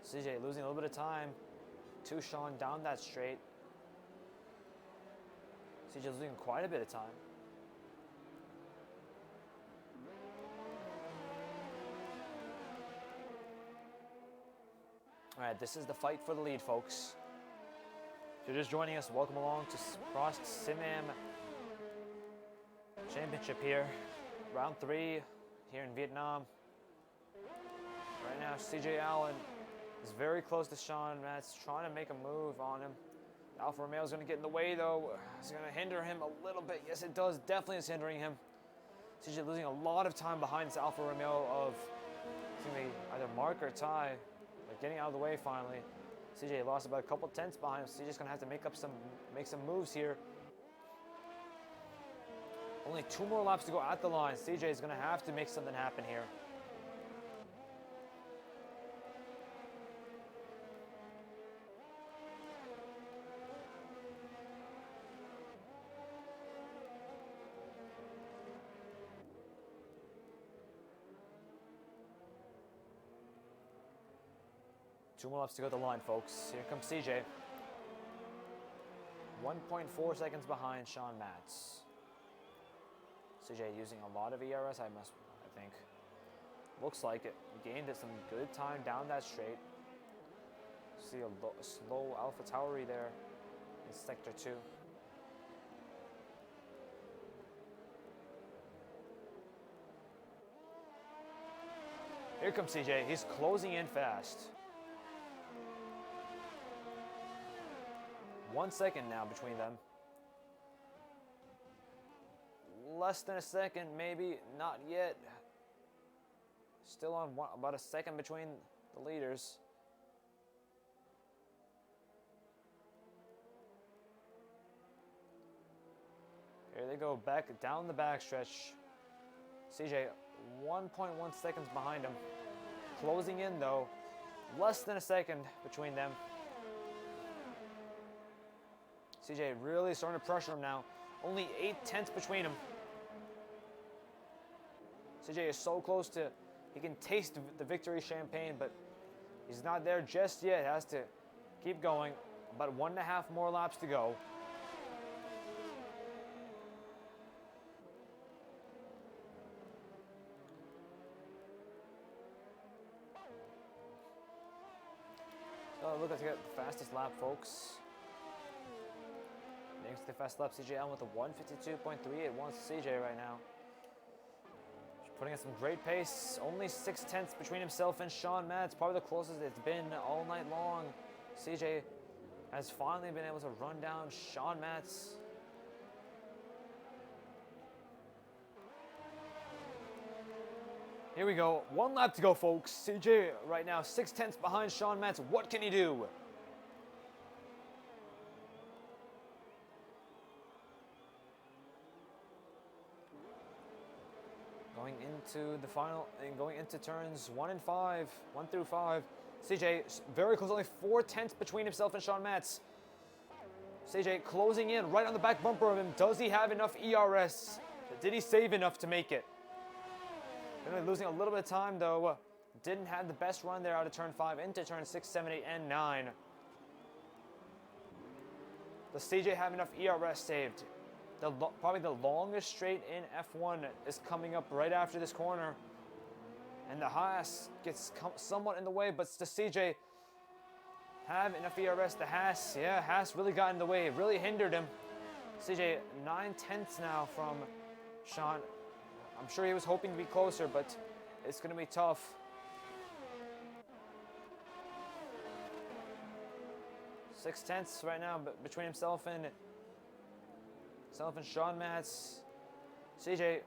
CJ losing a little bit of time to Sean down that straight. CJ losing quite a bit of time. All right, this is the fight for the lead, folks. If you're just joining us, welcome along to Prost SimAM Championship here. Round 3 here in Vietnam. Right now, CJ Allen is very close to Sean Matz, trying to make a move on him. Alfa Romeo is going to get in the way, though. It's going to hinder him a little bit. Yes, it does. Definitely is hindering him. CJ losing a lot of time behind this Alfa Romeo of either mark or tie. But getting out of the way finally. CJ lost about a couple tenths behind him. CJ's going to have to make some moves here. Only 2 more laps to go at the line. CJ is going to have to make something happen here. Two more laps to go at the line, folks. Here comes CJ. 1.4 seconds behind Sean Matz. CJ using a lot of ERS, I think. Looks like it. Gained some good time down that straight. See a slow Alpha Tauri there in sector 2. Here comes CJ. He's closing in fast. 1 second now between them. Less than a second, maybe. Not yet. Still on about a second between the leaders. Here they go, back down the backstretch. CJ 1.1 seconds behind him. Closing in though. Less than a second between them. CJ really starting to pressure him now. Only 8 tenths between them. CJ is so close to, he can taste the victory champagne, but he's not there just yet. Has to keep going. About 1.5 more laps to go. So look at the fastest lap, folks. Next to the fast lap, CJ Allen with a 152.381 CJ right now. Putting in some great pace. Only 6 tenths between himself and Sean Matz. Probably the closest it's been all night long. CJ has finally been able to run down Sean Matz. Here we go. 1 lap to go, folks. CJ right now 6 tenths behind Sean Matz. What can he do? Going into the final and going into turns 1 through 5. CJ very close, only 4 tenths between himself and Sean Matz. CJ closing in right on the back bumper of him. Does he have enough ERS? Did he save enough to make it? Really losing a little bit of time though. Didn't have the best run there out of turn 5 into turn 6, 7, 8, and 9. Does CJ have enough ERS saved? Probably the longest straight in F1 is coming up right after this corner. And the Haas gets somewhat in the way, but does CJ have enough ERS? The Haas really got in the way. It really hindered him. CJ 9 tenths now from Sean. I'm sure he was hoping to be closer, but it's going to be tough. Six tenths right now between himself and Self and Sean Matz. CJ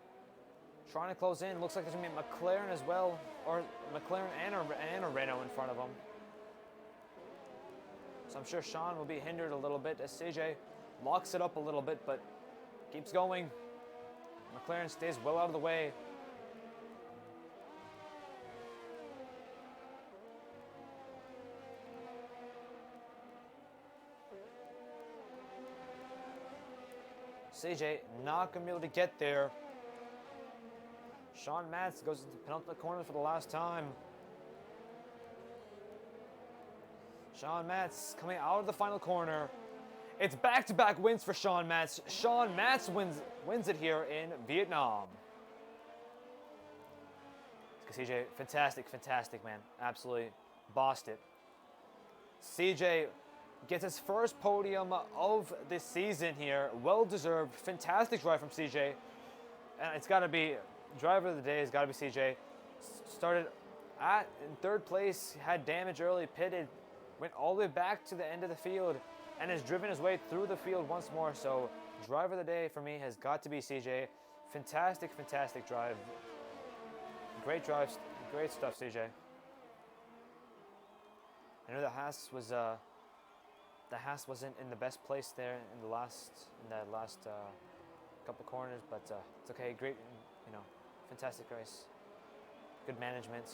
trying to close in. Looks like there's going to be a McLaren as well. Or McLaren and a Renault in front of him. So I'm sure Sean will be hindered a little bit as CJ locks it up a little bit, but keeps going. McLaren stays well out of the way. CJ not going to be able to get there. Sean Matz goes into the penultimate corner for the last time. Sean Matz coming out of the final corner. It's back-to-back wins for Sean Matz. Sean Matz wins it here in Vietnam. CJ, fantastic, man. Absolutely bossed it. CJ gets his first podium of this season here. Well-deserved. Fantastic drive from CJ. And it's got to be, driver of the day has got to be CJ. Started in third place, had damage early, pitted, went all the way back to the end of the field, and has driven his way through the field once more. So driver of the day for me has got to be CJ. Fantastic drive. Great drive, great stuff, CJ. I know the Haas wasn't in the best place there in that last couple corners, but it's okay. Great, fantastic race. Good management.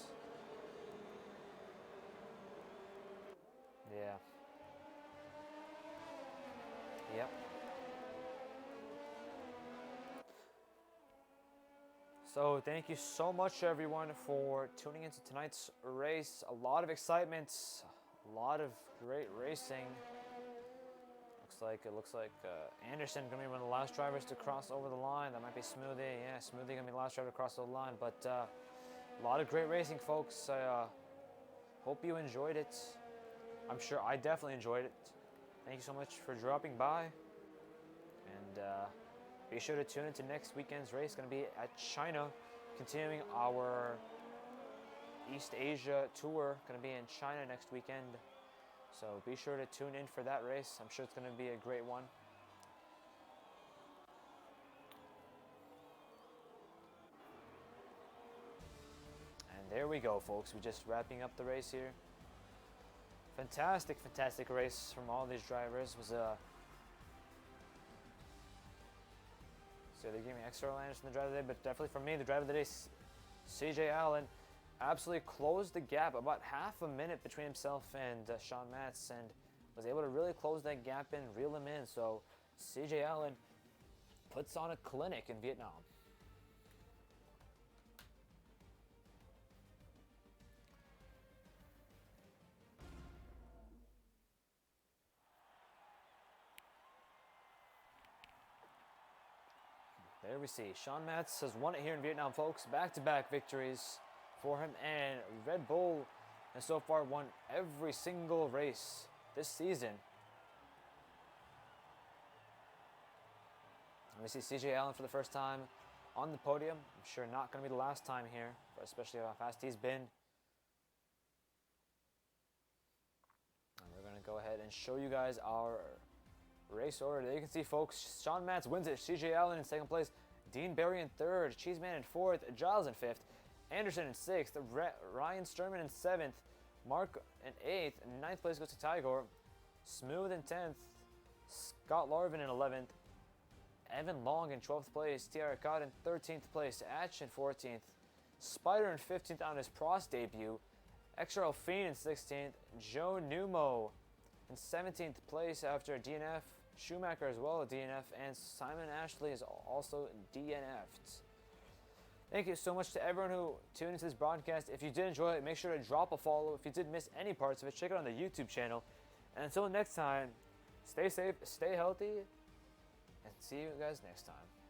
Yeah. Yep. So thank you so much, everyone, for tuning into tonight's race. A lot of excitement, a lot of great racing. It looks like Anderson gonna be one of the last drivers to cross over the line. That might be Smoothie. Yeah, Smoothie gonna be the last driver to cross over the line. But a lot of great racing, folks. I hope you enjoyed it. I'm sure I definitely enjoyed it. Thank you so much for dropping by. And be sure to tune into next weekend's race. Going to be at China, continuing our East Asia tour. Going to be in China next weekend. So be sure to tune in for that race. I'm sure it's going to be a great one. And there we go, folks. We're just wrapping up the race here. Fantastic race from all these drivers. Was a so they gave me extra Landers from the driver of the day, but definitely for me, the driver of the day, CJ Allen, absolutely closed the gap, about half a minute between himself and Sean Matz, and was able to really close that gap in, reel him in. So CJ Allen puts on a clinic in Vietnam. There we see Sean Matz has won it here in Vietnam, folks. Back-to-back victories for him, and Red Bull has so far won every single race this season. And we see CJ Allen for the first time on the podium. I'm sure not going to be the last time here, especially how fast he's been. And we're going to go ahead and show you guys our race order. There you can see, folks, Sean Matz wins it. CJ Allen in second place. Dean Berry in third. Cheeseman in fourth. Giles in fifth. Anderson in sixth. Ryan Sturman in seventh. Mark in eighth. Ninth place goes to Tigor. Smooth in 10th. Scott Larvin in 11th. Evan Long in 12th place. Tiara Cott in 13th place. Atch in 14th. Spider in 15th on his Prost debut. XRL Fiend in 16th. Joe Numo in 17th place after DNF. Schumacher as well, DNF, and Simon Ashley is also DNF'd. Thank you so much to everyone who tuned into this broadcast. If you did enjoy it, make sure to drop a follow. If you did miss any parts of it, check it out on the YouTube channel. And until next time, stay safe, stay healthy, and see you guys next time.